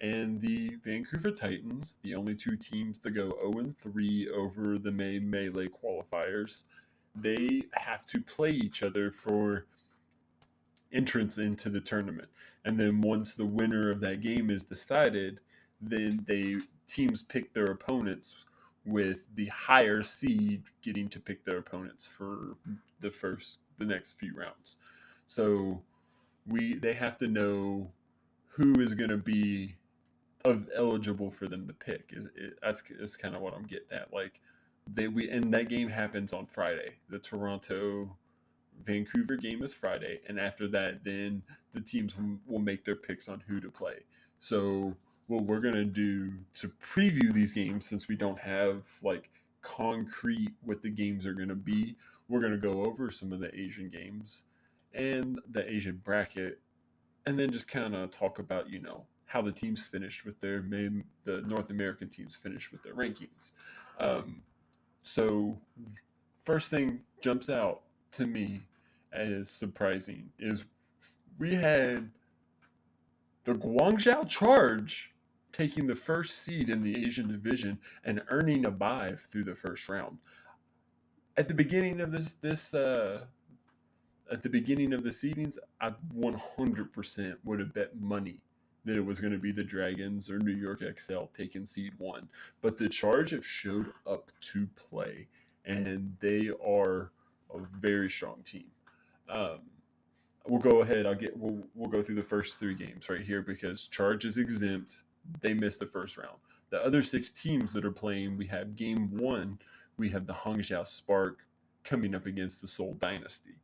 and the Vancouver Titans, the only two teams to go 0-3 over the May Melee qualifiers. They have to play each other for entrance into the tournament. And then once the winner of that game is decided, then teams pick their opponents with the higher seed getting to pick their opponents for the next few rounds. So they have to know who is going to be eligible for them to pick. That's kind of what I'm getting at. Like and that game happens on Friday. The Toronto Vancouver game is Friday, and after that, then the teams will make their picks on who to play. So what we're gonna do to preview these games, since we don't have like concrete what the games are gonna be, we're gonna go over some of the Asian games and the Asian bracket, and then just kind of talk about how the teams finished with the North American teams finished with their rankings. So first thing jumps out to me as surprising is we had the Guangzhou Charge taking the first seed in the Asian division and earning a bye through the first round. At the beginning of at the beginning of the seedings, I 100% would have bet money that it was going to be the Dragons or New York XL taking seed one. But the Charge have showed up to play, and they are a very strong team. Um, we'll go ahead. We'll go through the first three games right here because Charge is exempt. They missed the first round. The other six teams that are playing, we have game one. We have the Hangzhou Spark coming up against the Seoul Dynasty.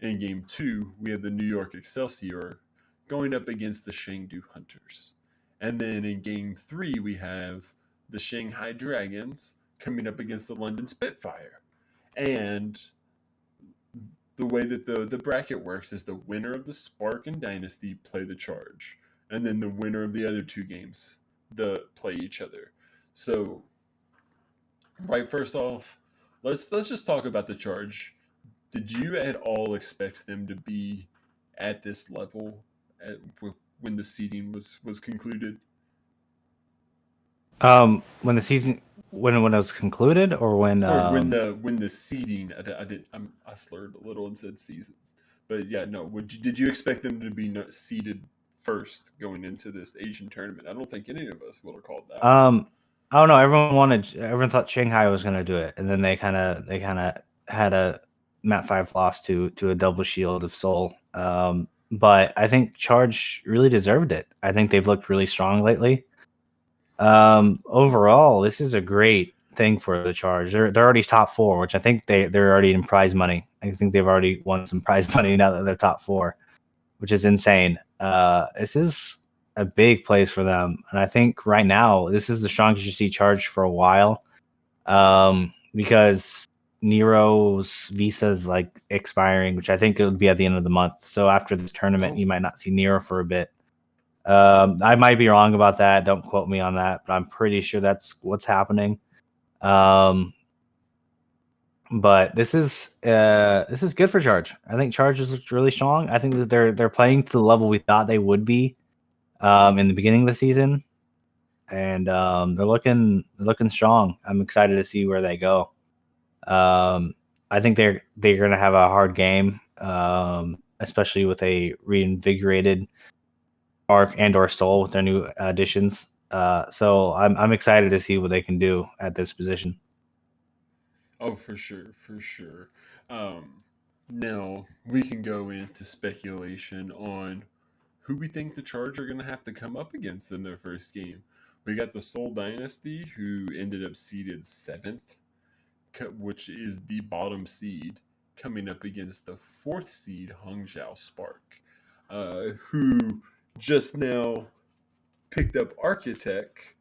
In game two, we have the New York Excelsior going up against the Chengdu Hunters. And then in game three, we have the Shanghai Dragons coming up against the London Spitfire. And the way that the bracket works is the winner of the Spark and Dynasty play the Charge. And then the winner of the other two games play each other. So, right first off, let's just talk about the Charge. Did you at all expect them to be at this level when the seeding was concluded? When the season when it was concluded, or when Or when the seeding, I slurred a little and said seasons, but yeah, no. Did you expect them to be seeded first going into this Asian tournament? I don't think any of us would have called that one. I don't know. Everyone thought Shanghai was gonna do it, and then they kind of had a Map 5 loss to a double shield of Seoul. But I think Charge really deserved it. I think they've looked really strong lately. Overall, this is a great thing for the Charge. They're already top four, which I think they're already in prize money. I think they've already won some prize money now that they're top four, which is insane. This is a big place for them, and I think right now this is the strongest you see Charge for a while, because Nero's visa is like expiring, which I think it would be at the end of the month. So after this tournament, you might not see Nero for a bit. I might be wrong about that. Don't quote me on that, but I'm pretty sure that's what's happening. But this is good for Charge. I think Charge has looked really strong. I think that they're playing to the level we thought they would be in the beginning of the season, and they're looking strong. I'm excited to see where they go. I think they're going to have a hard game, especially with a reinvigorated Arc and or Soul with their new additions. So I'm excited to see what they can do at this position. Oh, for sure, for sure. Now we can go into speculation on who we think the Charge are going to have to come up against in their first game. We got the Seoul Dynasty, who ended up seeded seventh, which is the bottom seed, coming up against the fourth seed Hangzhou Spark, who just now picked up Architect,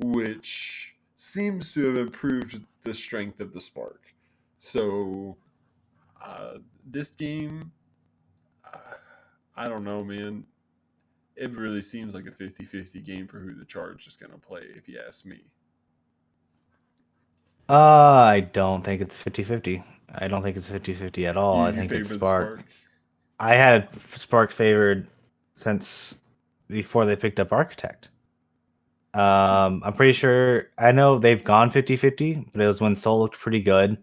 which seems to have improved the strength of the Spark. So this game, uh, I don't know, man. It really seems like a 50-50 game for who the Charge is going to play, if you ask me. I don't think it's 50-50. I don't think it's 50-50 at all. I You think it's favor the Spark. Spark? I had Spark favored since before they picked up Architect. I'm pretty sure I know they've gone 50-50, but it was when Soul looked pretty good,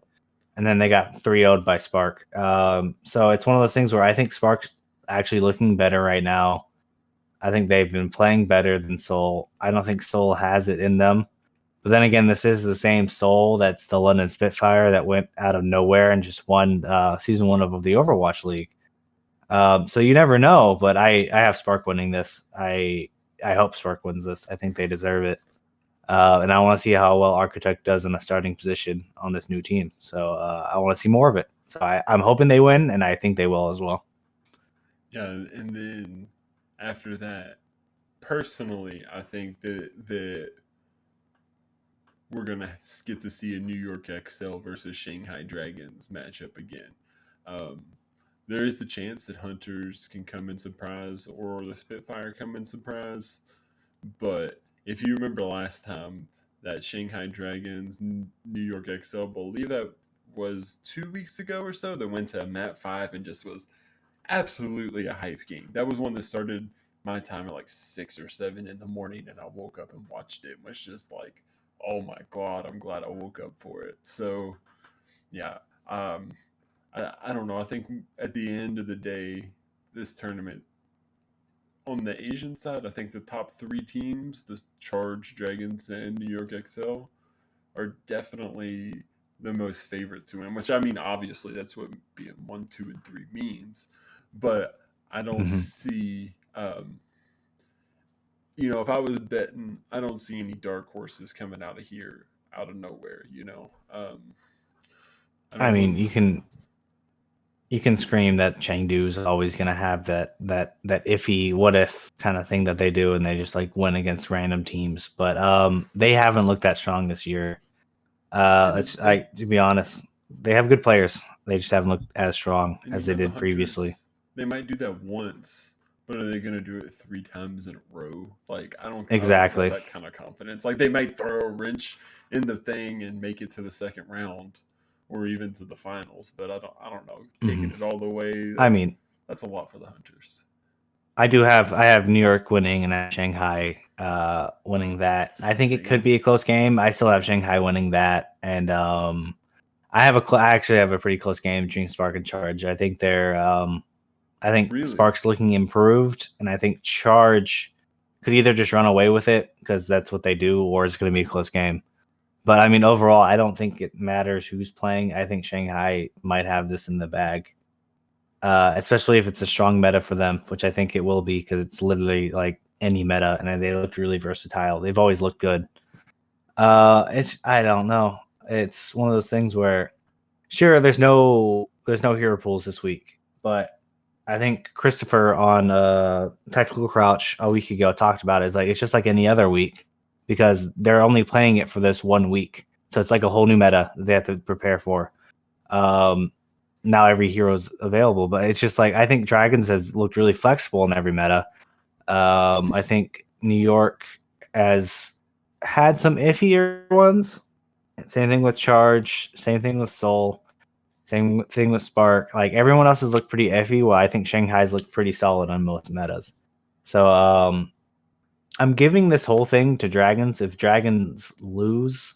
and then they got 3-0'd by Spark. So it's one of those things where I think Spark's actually looking better right now. I think they've been playing better than Soul. I don't think Soul has it in them. But then again, this is the same Soul that's the London Spitfire that went out of nowhere and just won season 1 of the Overwatch League. So you never know, but I have Spark winning this. I hope Spark wins this. I think they deserve it. And I want to see how well Architect does in a starting position on this new team. So I want to see more of it. So I'm hoping they win, and I think they will as well. Yeah, and then after that, personally, I think that we're gonna get to see a New York XL versus Shanghai Dragons matchup again. Um, there is the chance that Hunters can come in surprise or the Spitfire come in surprise, but if you remember last time, that Shanghai Dragons New York XL, believe that was 2 weeks ago or so, that went to Map 5 and just was absolutely a hype game. That was one that started my time at like 6 or 7 in the morning, and I woke up and watched it. It was just like, oh my god, I'm glad I woke up for it. So yeah, um, I don't know. I think at the end of the day, this tournament on the Asian side, I think the top 3 teams, the Charge, Dragons, and New York XL, are definitely the most favorite to win. Which I mean, obviously, that's what being 1, 2, and 3 means. But I don't Mm-hmm. see, if I was betting, I don't see any dark horses coming out of here out of nowhere. I I don't know. mean, you can scream that Chengdu is always going to have that iffy what if kind of thing that they do, and they just like win against random teams. But they haven't looked that strong this year. And It's they I to be honest, they have good players. They just haven't looked as strong And as they the did previously. hunters, they might do that once, but are they going to do it 3 times in a row? Like I don't have Exactly. that kind of confidence. Like they might throw a wrench in the thing and make it to the second round, or even to the finals. But I don't know. Hmm. Taking it all the way, I mean, that's a lot for the hunters. I have New York winning and I have Shanghai winning that. I think it could Same, be a close game. I still have Shanghai winning that, and I actually have a pretty close game between Spark and Charge. I think really. Spark's looking improved, and I think Charge could either just run away with it because that's what they do, or it's going to be a close game. But I mean, overall, I don't think it matters who's playing. I think Shanghai might have this in the bag, especially if it's a strong meta for them, which I think it will be because it's literally like any meta, and they look really versatile. They've always looked good. It's I don't know. It's one of those things where sure, there's no hero pools this week, but I think Christopher on Tactical Crouch a week ago talked about it. It's like it's just like any other week because they're only playing it for this 1 week, so it's like a whole new meta that they have to prepare for. Um, Now every hero's available, but it's just like I think dragons have looked really flexible in every meta. I think New York has had some iffier ones. Same thing with Charge. Same thing with Soul. Same thing with Spark. Like everyone else has looked pretty iffy. Well, I think Shanghai's looked pretty solid on most metas. So I'm giving this whole thing to Dragons. If Dragons lose,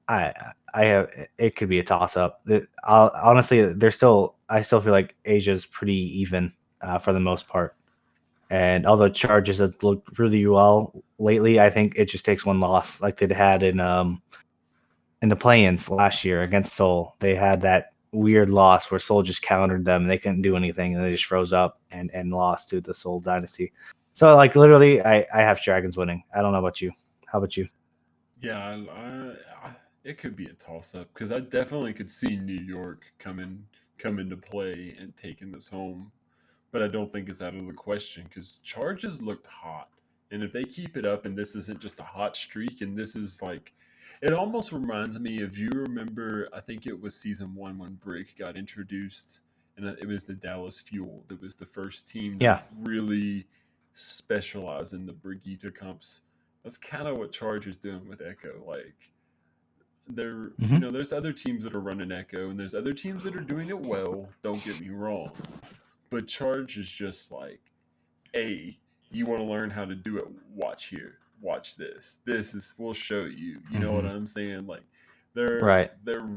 I have it could be a toss up. Honestly, I still feel like Asia's pretty even for the most part. And although Chargers have looked really well lately, I think it just takes one loss like they had in the play-ins last year against Seoul. They had that weird loss where Seoul just countered them. They couldn't do anything, and they just froze up and lost to the Seoul Dynasty. So, like, literally, I have Dragons winning. I don't know about you. How about you? Yeah, it could be a toss up because I definitely could see New York come into play and taking this home, but I don't think it's out of the question because Charges looked hot, and if they keep it up, and this isn't just a hot streak, and this is like, it almost reminds me if you remember, I think it was season 1 when Brick got introduced, and it was the Dallas Fuel that was the first team to Yeah. really specialize in the Brigitte comps. That's kind of what Charge is doing with Echo. Like Hmm. there's other teams that are running Echo, and there's other teams that are doing it well. Don't get me wrong, but Charge is just like, hey, you want to learn how to do it? Watch here. watch this. We'll show you. You know what Mhm. I'm saying? Like Right. they're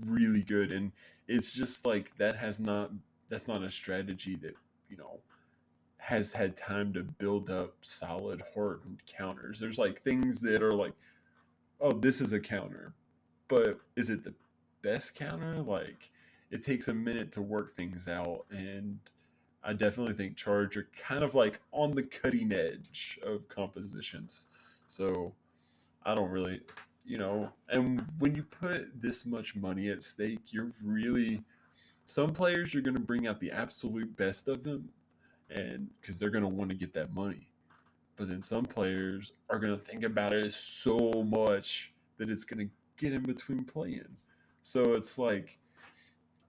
really good, and it's just like that's not a strategy that you know has had time to build up solid hardened counters. There's like things that are like, oh, this is a counter, but is it the best counter? Like, it takes a minute to work things out, and I definitely think Charge are kind of like on the cutting edge of compositions. So I don't really, and when you put this much money at stake, you're really some players you're going to bring out the absolute best of them, and because they're going to want to get that money. But then some players are going to think about it so much that it's going to get in between playing. So it's like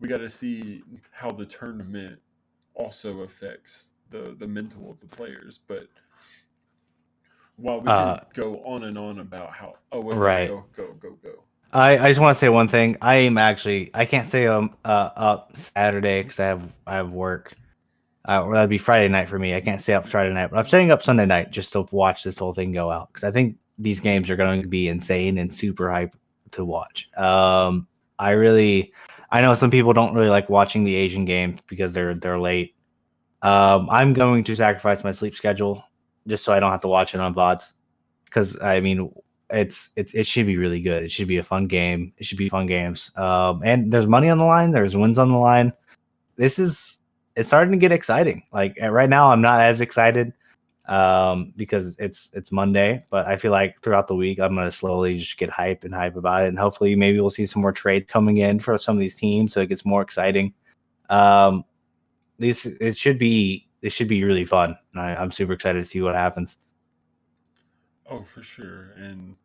we got to see how the tournament also affects the mental of the players. But while we Uh, can go on and on about how, oh, what's up? right. Go. I just want to say one thing. I can't stay up Saturday because I have work. Or that'd be Friday night for me. I can't stay up Friday night, but I'm staying up Sunday night just to watch this whole thing go out because I think these games are going to be insane and super hype to watch. I know some people don't really like watching the Asian games because they're late. I'm going to sacrifice my sleep schedule just so I don't have to watch it on VODs because I mean it should be really good. It should be a fun game. It should be fun games. And there's money on the line. There's wins on the line. This is it's starting to get exciting. Like right now, I'm not as excited because it's Monday, but I feel like throughout the week, I'm gonna slowly just get hype and hype about it, and hopefully, maybe we'll see some more trade coming in for some of these teams, so it gets more exciting. Um, it should be really fun. I'm super excited to see what happens. Oh, for sure. And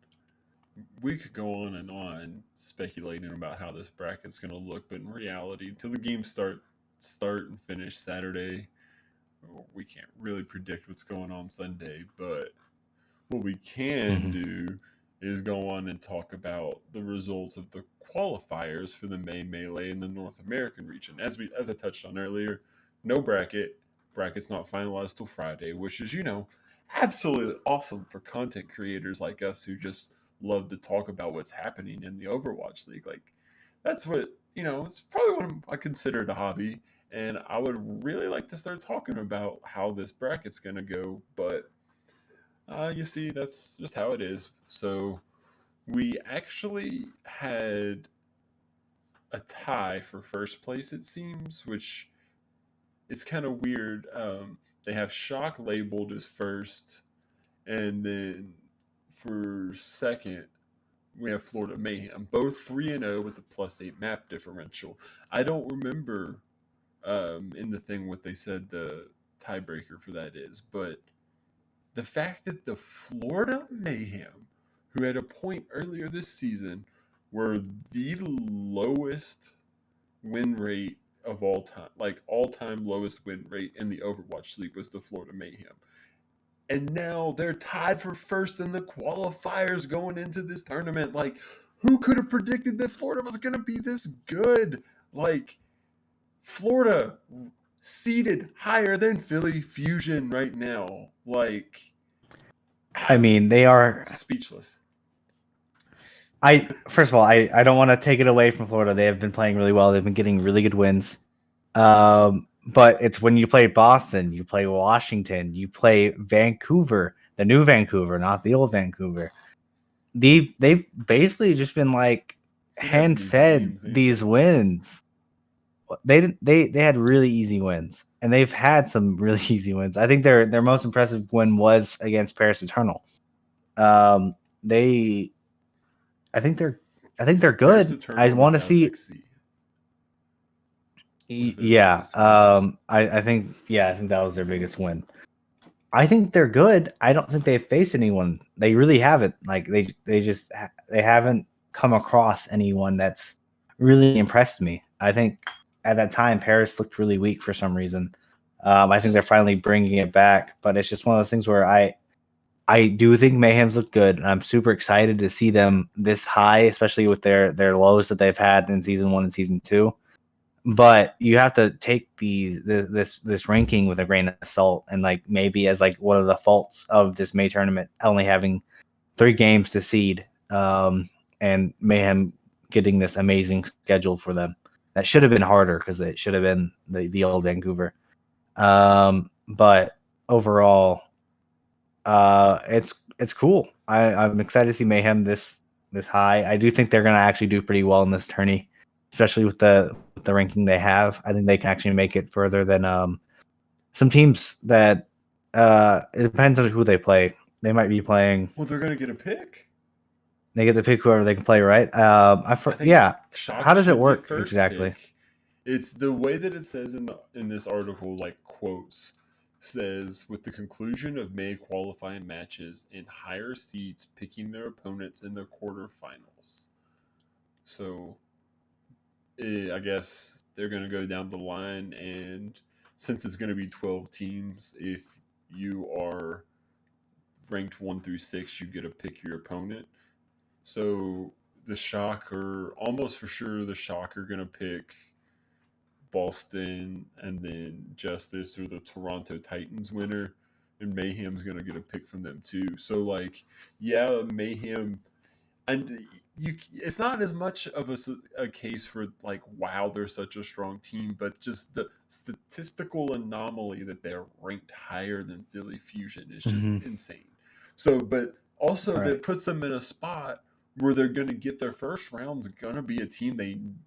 we could go on and on speculating about how this bracket's going to look, but in reality, until the games start and finish Saturday, we can't really predict what's going on Sunday. But what we can Mhm. do is go on and talk about the results of the qualifiers for the May Melee in the North American region. As I touched on earlier, no bracket. Bracket's not finalized till Friday, which is, absolutely awesome for content creators like us who just love to talk about what's happening in the Overwatch League. Like that's what, it's probably what I consider a hobby. And I would really like to start talking about how this bracket's gonna go, but you see, that's just how it is. So we actually had a tie for first place, it seems, which it's kind of weird. They have Shock labeled as first, and then for second, we have Florida Mayhem, both 3-0 with a +8 map differential. I don't remember in the thing what they said the tiebreaker for that is, but the fact that the Florida Mayhem, who had a point earlier this season, were the lowest win rate of all time, like all time lowest win rate in the Overwatch League was the Florida Mayhem. And now they're tied for first in the qualifiers going into this tournament. Like, who could have predicted that Florida was going to be this good? Like, Florida seated higher than Philly Fusion right now. Like, I mean, they are. speechless. I first of all, I don't want to take it away from Florida. They have been playing really well. They've been getting really good wins. But it's when you play Boston, you play Washington, you play Vancouver, the new Vancouver, not the old Vancouver. They've basically just been like They had some hand easy fed games, ain't these they? wins. They had really easy wins, and they've had some really easy wins. I think their most impressive win was against Paris Eternal. They I think they're I think they're Paris good. I Eternal want to without see. XC was their Yeah. biggest win. I think I think that was their biggest win. I think they're good. I don't think they've faced anyone. They really haven't. Like they haven't come across anyone that's really impressed me. I think at that time Paris looked really weak for some reason. I think they're Just finally bringing it back, but it's just one of those things where I do think Mayhem's look good, and I'm super excited to see them this high, especially with their lows that they've had in season 1 and season 2. but you have to take this ranking with a grain of salt, and like maybe as like one of the faults of this May tournament only having 3 games to seed, and Mayhem getting this amazing schedule for them. That should have been harder because it should have been the old Vancouver. But overall, it's cool. I'm excited to see Mayhem this high. I do think they're gonna actually do pretty well in this tourney, especially with the ranking they have. I think they can actually make it further than some teams that it depends on who they play. They might be playing. Well, they're gonna get a pick. They get to pick whoever they can play, right? I think Yeah. Shock How does it should work get first exactly? pick. It's the way that it says in this article, like quotes, says with the conclusion of May qualifying matches and higher seeds picking their opponents in the quarterfinals. So I guess they're gonna go down the line, and since it's gonna be 12 teams, if you are ranked 1 through 6, you get to pick your opponent. So the Shock are almost for sure the Shock are gonna pick Boston, and then Justice or the Toronto Titans winner, and Mayhem's gonna get a pick from them too. So like, yeah, Mayhem, and it's not as much of a case for like, wow, they're such a strong team, but just the statistical anomaly that they're ranked higher than Philly Fusion is just Mhm. insane. So, but also Right. that puts them in a spot where they're going to get their first round's going to be a team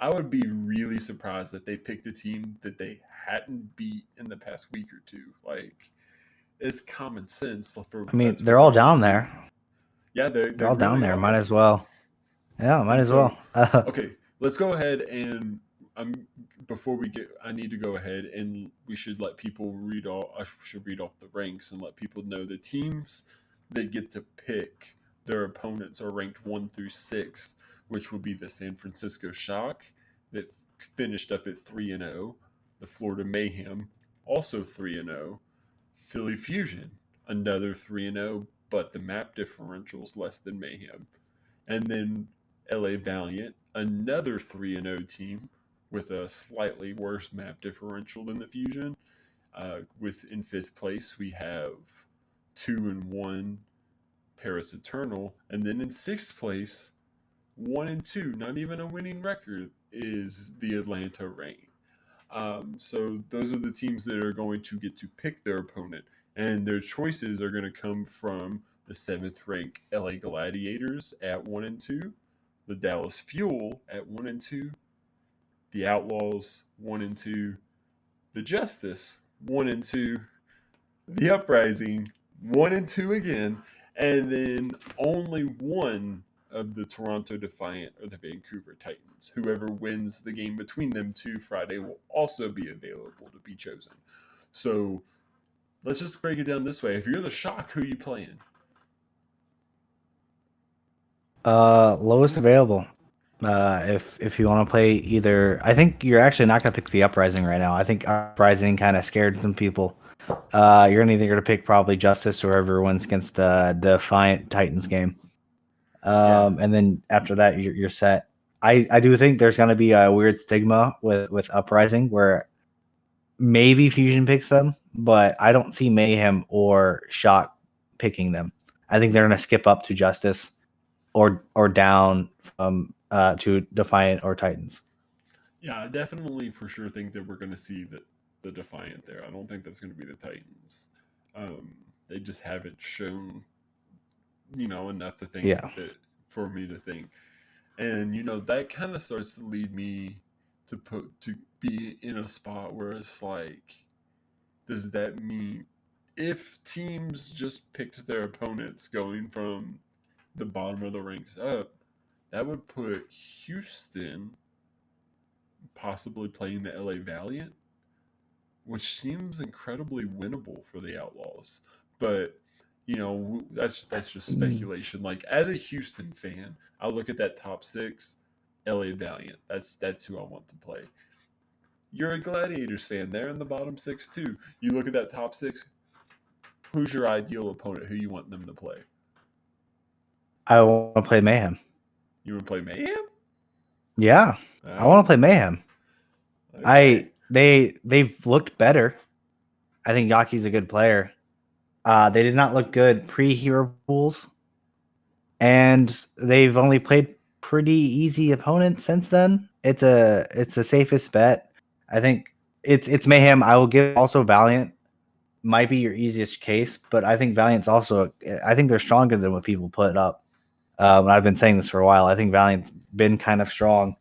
I would be really surprised if they picked a team that they hadn't beat in the past week or two. Like, it's common sense for I mean, that's they're what all they're going to down do. there. Yeah, They're they all down really there. Might are. as well. Yeah, might And as well. so, okay, let's go ahead and I'm before we get. I need to go ahead and we should let people read off. I should read off the ranks and let people know the teams that get to pick their opponents are ranked 1 through 6, which will be the San Francisco Shock that finished up at 3-0, the Florida Mayhem also 3-0, Philly Fusion another 3-0, but the map differential is less than Mayhem, and then LA Valiant, another 3-0 team with a slightly worse map differential than the Fusion. With in 5th place, we have 2-1 Paris Eternal, and then in 6th place, 1-2, not even a winning record, is the Atlanta Reign. So those are the teams that are going to get to pick their opponent, and their choices are going to come from the 7th ranked LA Gladiators at 1-2, the Dallas Fuel at 1-2, the Outlaws 1-2, the Justice 1-2, the Uprising 1-2 again, and then only one of the Toronto Defiant or the Vancouver Titans. Whoever wins the game between them two Friday will also be available to be chosen. So let's just break it down this way. If you're the Shock, who you playing? Lowest available. If you want to play either, I think you're actually not gonna pick the Uprising right now. I think Uprising kind of scared some people. You're gonna pick probably Justice or whoever wins against the Defiant Titans game. Yeah, And then after that, you're set. I do think there's gonna be a weird stigma with Uprising where maybe Fusion picks them, but I don't see Mayhem or Shock picking them. I think they're gonna skip up to Justice or down from to Defiant or Titans. yeah, I definitely for sure think that we're going to see the Defiant there. I don't think that's going to be the Titans. They just haven't shown, enough to think Yeah. that for me to think. And that kind of starts to lead me to be in a spot where it's like, does that mean if teams just picked their opponents going from the bottom of the ranks up, that would put Houston possibly playing the LA Valiant, which seems incredibly winnable for the Outlaws. But that's just Mm. speculation. Like, as a Houston fan, I look at that top 6, LA Valiant. That's who I want to play. You're a Gladiators fan. They're in the bottom 6 too. You look at that top 6. Who's your ideal opponent? Who you want them to play? I want to play Mayhem. You want to play Mayhem? Yeah. I want to Oh, play Mayhem. okay. They've looked better. I think Yaki's a good player. They did not look good pre-hero pools, and they've only played pretty easy opponents since then. It's the safest bet. I think it's Mayhem. I will give also Valiant might be your easiest case, but I think Valiant's also I think they're stronger than what people put up. I've been saying this for a while. I think Valiant's been kind of strong.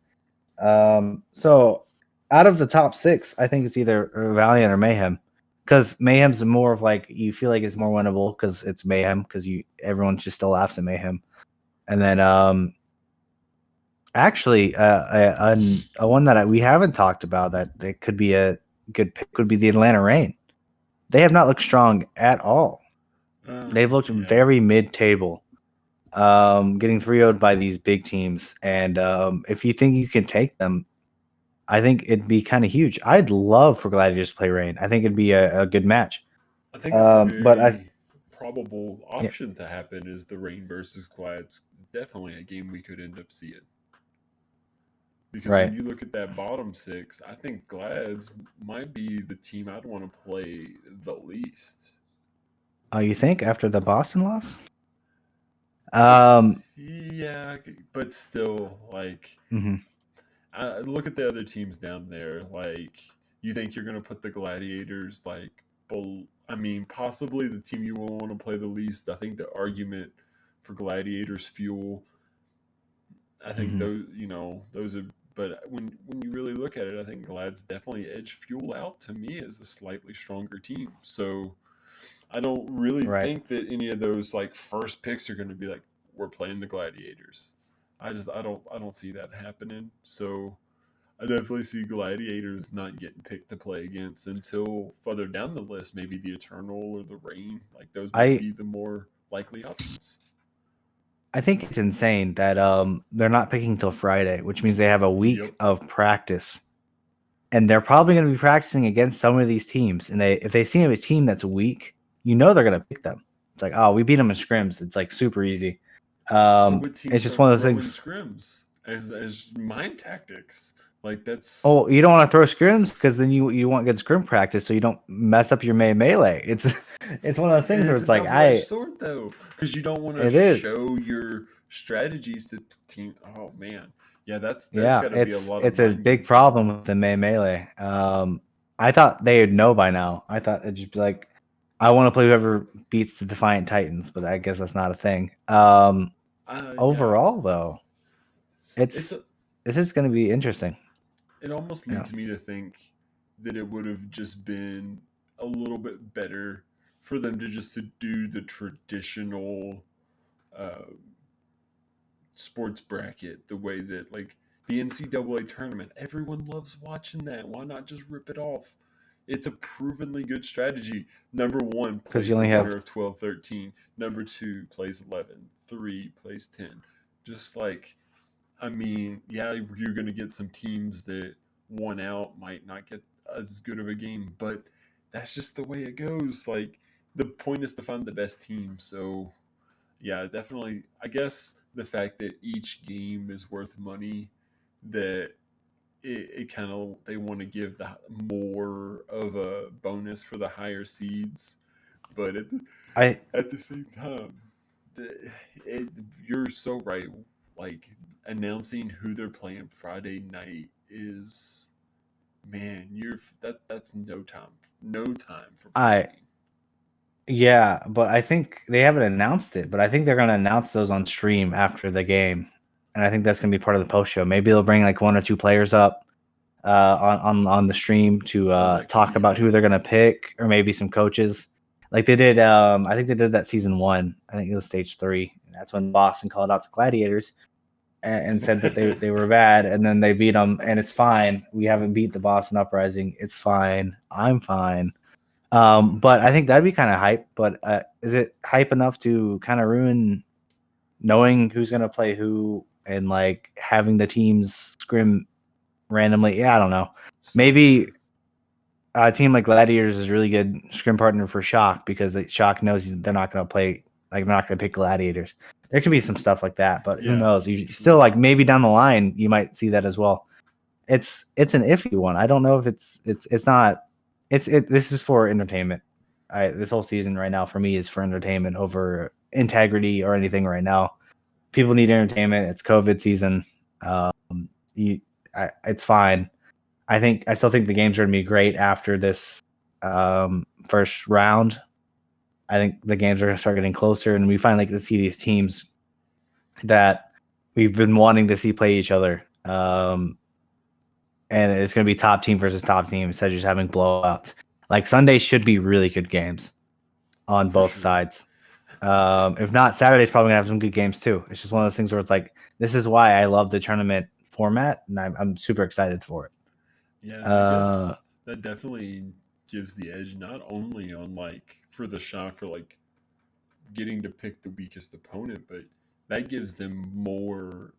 So out of the top six, I think it's either Valiant or Mayhem. Because Mayhem's more of like you feel like it's more winnable because it's Mayhem because everyone just still laughs at Mayhem. And then actually a one that we haven't talked about that could be a good pick would be the Atlanta Reign. They have not looked strong at all. They've looked Yeah. very mid-table, getting 3-0'd by these big teams. And if you think you can take them, I think it'd be kind of huge. I'd love for Gladiators to play Rain. I think it'd be a good match. I think that's a But I very probable yeah, option to happen is the Rain versus Glads. Definitely a game we could end up seeing. Because when right. you look at that bottom six, I think Glads might be the team I'd want to play the least. You think after the Boston loss? It's Um, yeah, but still, like, mhm. look at the other teams down there. Like, you think you're gonna put the Gladiators like, I mean, possibly the team you will want to play the least. I think the argument for Gladiators fuel. I think Mhm. those are. But when you really look at it, I think Glad's definitely edge fuel out to me as a slightly stronger team. So I don't really Right. think that any of those like first picks are going to be like we're playing the Gladiators. I don't see that happening. So I definitely see Gladiators not getting picked to play against until further down the list. Maybe the Eternal or the Rain. Like those might I be the more likely options. I think it's insane that they're not picking till Friday, which means they have a Yep. week of practice. And they're probably going to be practicing against some of these teams. And if they see a team that's weak, they're going to pick them. It's like, oh, we beat them in scrims. It's like super easy. So what It's teams just are one of those throwing things. scrims as mind tactics? Like that's Oh, you don't want to throw scrims because then you want good scrim practice so you don't mess up your melee. It's it's one of those things where it's a it's like double edged sword though, because you don't want to it is. show your strategies to team. Oh man, yeah, there's Yeah, got to be a lot of it's a mind big games going problem on. with the melee. I thought they would know by now. I thought it'd just be like, I want to play whoever beats the Defiant Titans, but I guess that's not a thing. Yeah, Overall though, it's a, this is going to be interesting. it almost Yeah, leads me to think that it would have just been a little bit better for them to do the traditional uh, sports bracket the way that like the NCAA tournament. Everyone loves watching that. Why not just rip it off? It's a provenly good strategy. Number one because you plays the only winner have of 12-13. Number two plays 11. Three plays 10. Just like, I mean, yeah, you're going to get some teams that won out might not get as good of a game, but that's just the way it goes. Like, the point is to find the best team. So yeah, definitely. I guess the fact that each game is worth money, that it kind of they want to give the more of a bonus for the higher seeds, but I at the same time, the- it, you're so right. Like announcing who they're playing Friday night is man, that's no time for I planning. yeah, but I think they haven't announced it, but I think they're going to announce those on stream after the game, and I think that's going to be part of the post show. Maybe they'll bring like one or two players up on the stream to Oh, that could talk be about who hype. they're gonna pick, or maybe some coaches. Like they did, I think they did that season one. I think it was stage 3. And that's when Boston called out the Gladiators and said that they were bad, and then they beat them, and it's fine. We haven't beat the Boston Uprising. It's fine. I'm fine. But I think that'd be kind of hype. But is it hype enough to kind of ruin knowing who's gonna play who and like having the teams scrim randomly? Yeah, I don't know. So Maybe true. a team like Gladiators is a really good scrim partner for Shock because Shock knows they're not going to play, like, they're not going to pick Gladiators. There could be some stuff like that, but who Yeah, knows? You still, true. like, maybe down the line, you might see that as well. it's an iffy one. I don't know if it's not. This is for entertainment. This whole season right now for me is for entertainment over integrity or anything right now. People need entertainment. It's COVID season. Um, it's fine. I still think the games are going to be great after this first round. I think the games are going to start getting closer, and we finally get to see these teams that we've been wanting to see play each other. And it's going to be top team versus top team instead of just having blowouts. Like Sunday should be really good games on For both sure. sides. If not, Saturday's probably gonna have some good games too. It's just one of those things where it's like, this is why I love the tournament format, and I'm super excited for it. Yeah, I Uh, guess that definitely gives the edge not only on like for the shot for like getting to pick the weakest opponent, but that gives them more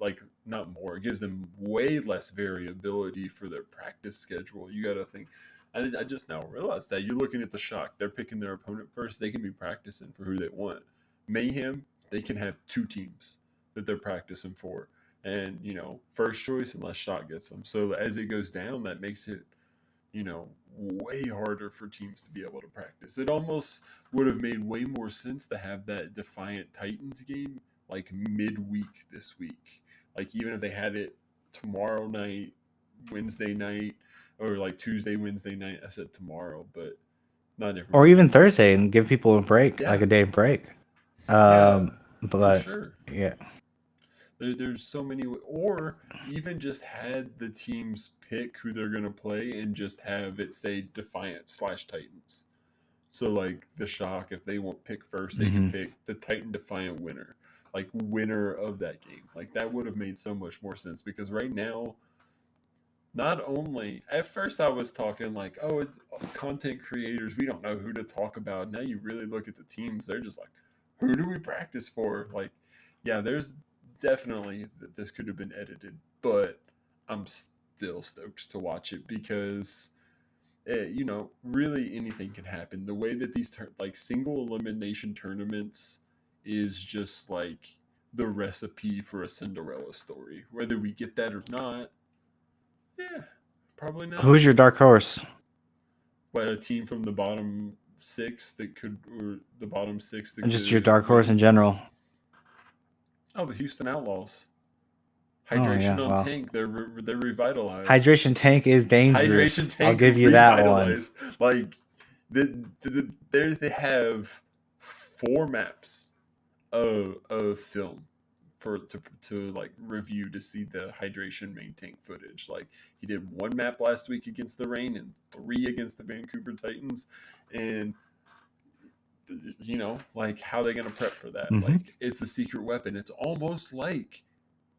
like not more, it gives them way less variability for their practice schedule. You got to think. I just now realized that you're looking at the shock. They're picking their opponent first. They can be practicing for who they want. Mayhem, they can have two teams that they're practicing for, and first choice unless shot gets them. So as it goes down, that makes it way harder for teams to be able to practice. It almost would have made way more sense to have that Defiant Titans game like midweek this week. Like even if they had it tomorrow night, Wednesday night, or like Tuesday, Wednesday night. I said tomorrow, but not or everybody even gets the Thursday same. and give people a break, like Yeah, a day break. yeah, for But sure. yeah, There's so many, or even just had the teams pick who they're gonna play and just have it say Defiant slash Titans. So like the Shock, if they won't pick first, they can hmm pick the Titan Defiant winner, like winner of that game. Like that would have made so much more sense because right now, not only at first I was talking like, oh, content creators, we don't know who to talk about. Now you really look at the teams, they're just like, who do we practice for? Like, yeah, there's definitely that this could have been edited, but I'm still stoked to watch it because really anything can happen. The way that these like single elimination tournaments is just like the recipe for a Cinderella story. Whether we get that or not, yeah, probably not. who's your dark horse? But a team from the bottom six that could, or the bottom six that And just your could dark horse in win. general. Oh, the Houston Outlaws. Oh Hydration yeah, on well, tank. They're revitalized. hydration tank is Hydration dangerous. I'll tank give you that one. revitalized. Like they have four maps of film for to like review to see the hydration main tank footage. Like he did one map last week against the Rain and three against the Vancouver Titans, and like how they gonna prep for that? hmm Like it's a secret weapon. It's almost like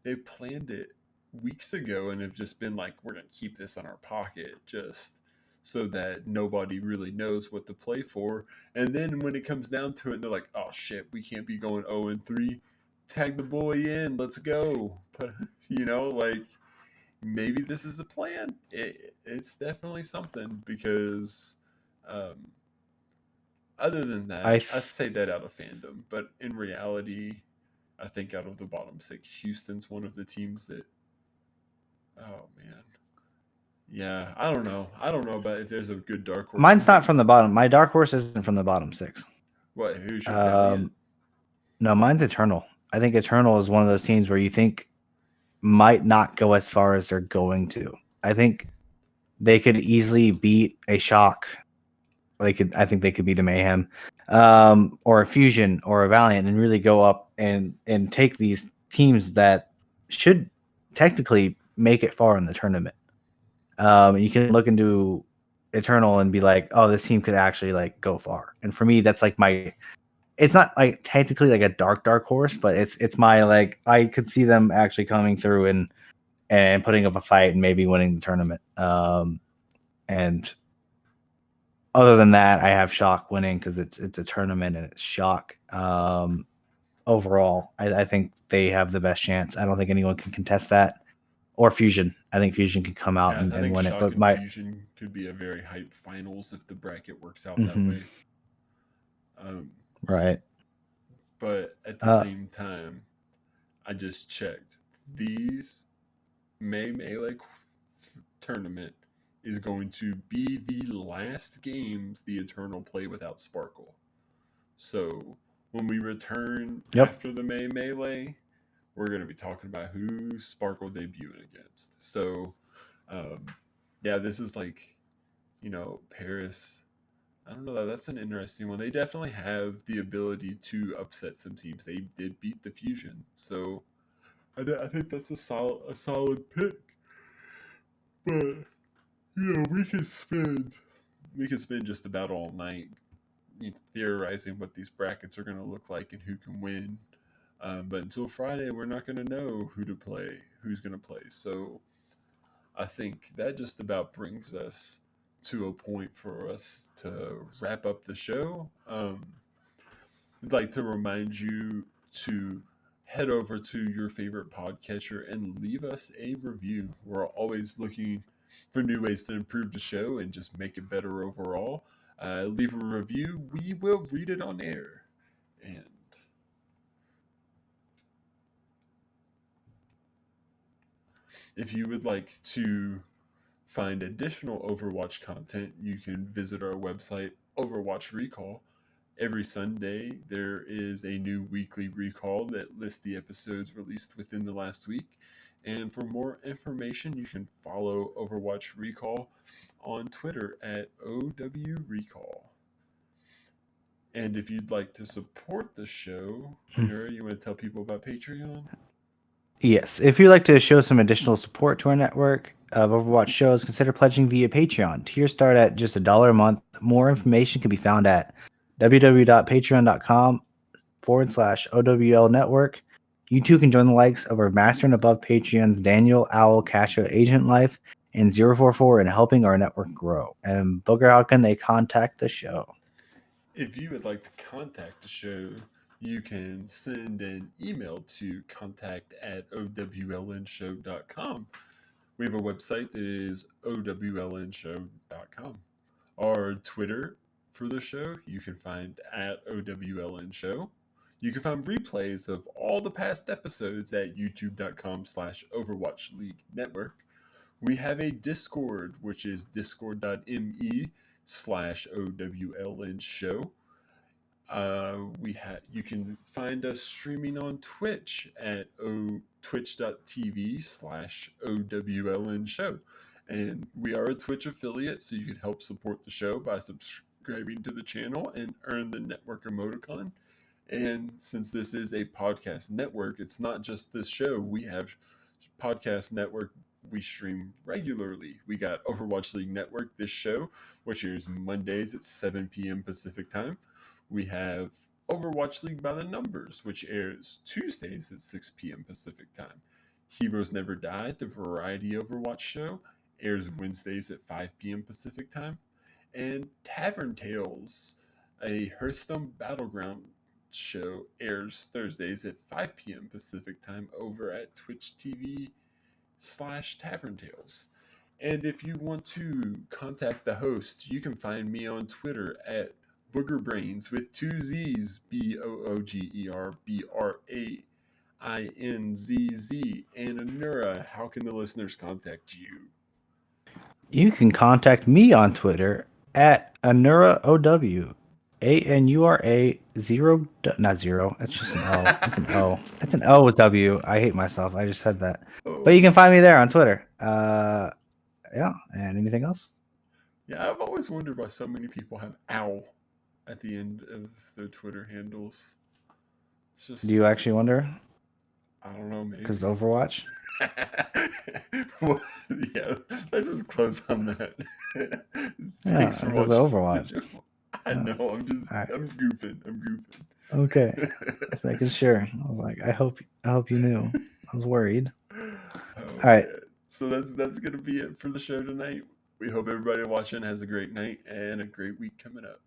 they planned it weeks ago and have just been like, we're gonna keep this in our pocket just so that nobody really knows what to play for. And then when it comes down to it, they're like, oh shit, we can't be going 0-3. Tag the boy in, let's go. But like maybe this is a plan. It's definitely something because um, other than I that, I th- say that out of fandom, but in reality, I think out of the bottom six, Houston's one of the teams that. Oh man, yeah. I don't know. I don't know about if there's a good dark horse for Mine's not me. from the bottom. My dark horse isn't from the bottom six. What? Who's your Valiant? Um, no, mine's Eternal. I think Eternal is one of those teams where you think might not go as far as they're going to. I think they could easily beat a Shock. I think they could beat a Mayhem, or a Fusion or a Valiant, and really go up and take these teams that should technically make it far in the tournament. You can look into Eternal and be like, oh, this team could actually like go far. And for me, that's like my. It's not like technically like a dark horse, but it's my like I could see them actually coming through and putting up a fight and maybe winning the tournament. And other than that, I have Shock winning because it's a tournament and it's Shock. Overall, I think they have the best chance. I don't think anyone can contest that. Or Fusion. I think Fusion can come out Yeah, I and think win it. Shock But and my Fusion could be a very hype finals if the bracket works out that mhm, way. Um, right. but at the Uh same time, I just checked. These May Melee tournament is going to be the last games the Eternal play without Sparkle. So when we return Yep. after the May Melee, we're going to be talking about who Sparkle debuting against. So, um, yeah, this is like, Paris. I don't know. That's an interesting one. They definitely have the ability to upset some teams. They did beat the Fusion, so I think that's a solid pick. But we could spend just about all night theorizing what these brackets are going to look like and who can win. But until Friday, we're not going to know who's going to play. So I think that just about brings us to a point for us to wrap up the show. I'd like to remind you to head over to your favorite podcatcher and leave us a review. We're always looking for new ways to improve the show and just make it better overall. Leave a review, we will read it on air. And if you would like to find additional Overwatch content, you can visit our website, Overwatch Recall. Every Sunday, there is a new weekly recall that lists the episodes released within the last week. And for more information, you can follow Overwatch Recall on Twitter at OW Recall. And if you'd like to support the show, Anura, you want to tell people about Patreon? Yes. If you'd like to show some additional support to our network of Overwatch shows, consider pledging via Patreon. Tiers start at just $1 a month. More information can be found at www.patreon.com/OWL network. You too can join the likes of our Master and Above Patreons, Daniel, Owl, Kasha, Agent Life, and 044 in helping our network grow. And Booker, how can they contact the show? If you would like to contact the show, you can send an email to contact@owlnshow.com. We have a website that is owlnshow.com. Our Twitter for the show, you can find at owlnshow. You can find replays of all the past episodes at youtube.com/Overwatch League Network. We have a Discord, which is discord.me/OWLN you can find us streaming on Twitch at twitch.tv/OWLN show. And we are a Twitch affiliate, so you can help support the show by subscribing to the channel and earn the network emoticon. And since this is a podcast network, it's not just this show. We have podcast network we stream regularly. We got Overwatch League Network, this show, which airs Mondays at 7 p.m. Pacific time. We have Overwatch League by the Numbers, which airs Tuesdays at 6 p.m. Pacific time. Heroes Never Die, the variety Overwatch show, airs Wednesdays at 5 p.m. Pacific time. And Tavern Tales, a Hearthstone Battleground show, airs Thursdays at 5 p.m. Pacific time over at Twitch TV/Tavern Tales. And if you want to contact the host, you can find me on Twitter at Boogerbrains with two Z's, BOOGERBRAINZZ. And Anura, how can the listeners contact you? You can contact me on Twitter at AnuraOW. ANURA zero, not zero. That's just an O. That's an O. That's an O with W. I hate myself. I just said that. But you can find me there on Twitter. Yeah. And anything else? Yeah, I've always wondered why so many people have owl at the end of their Twitter handles. It's just, Do you actually wonder? I don't know, maybe. Because Overwatch? Well, yeah, let's just close on that. Yeah, Thanks for because watching. Overwatch. I know, I'm Alright. goofing. Okay. Just making sure. I was like, I hope you knew. I was worried. Oh, All right. man. So that's gonna be it for the show tonight. We hope everybody watching has a great night and a great week coming up.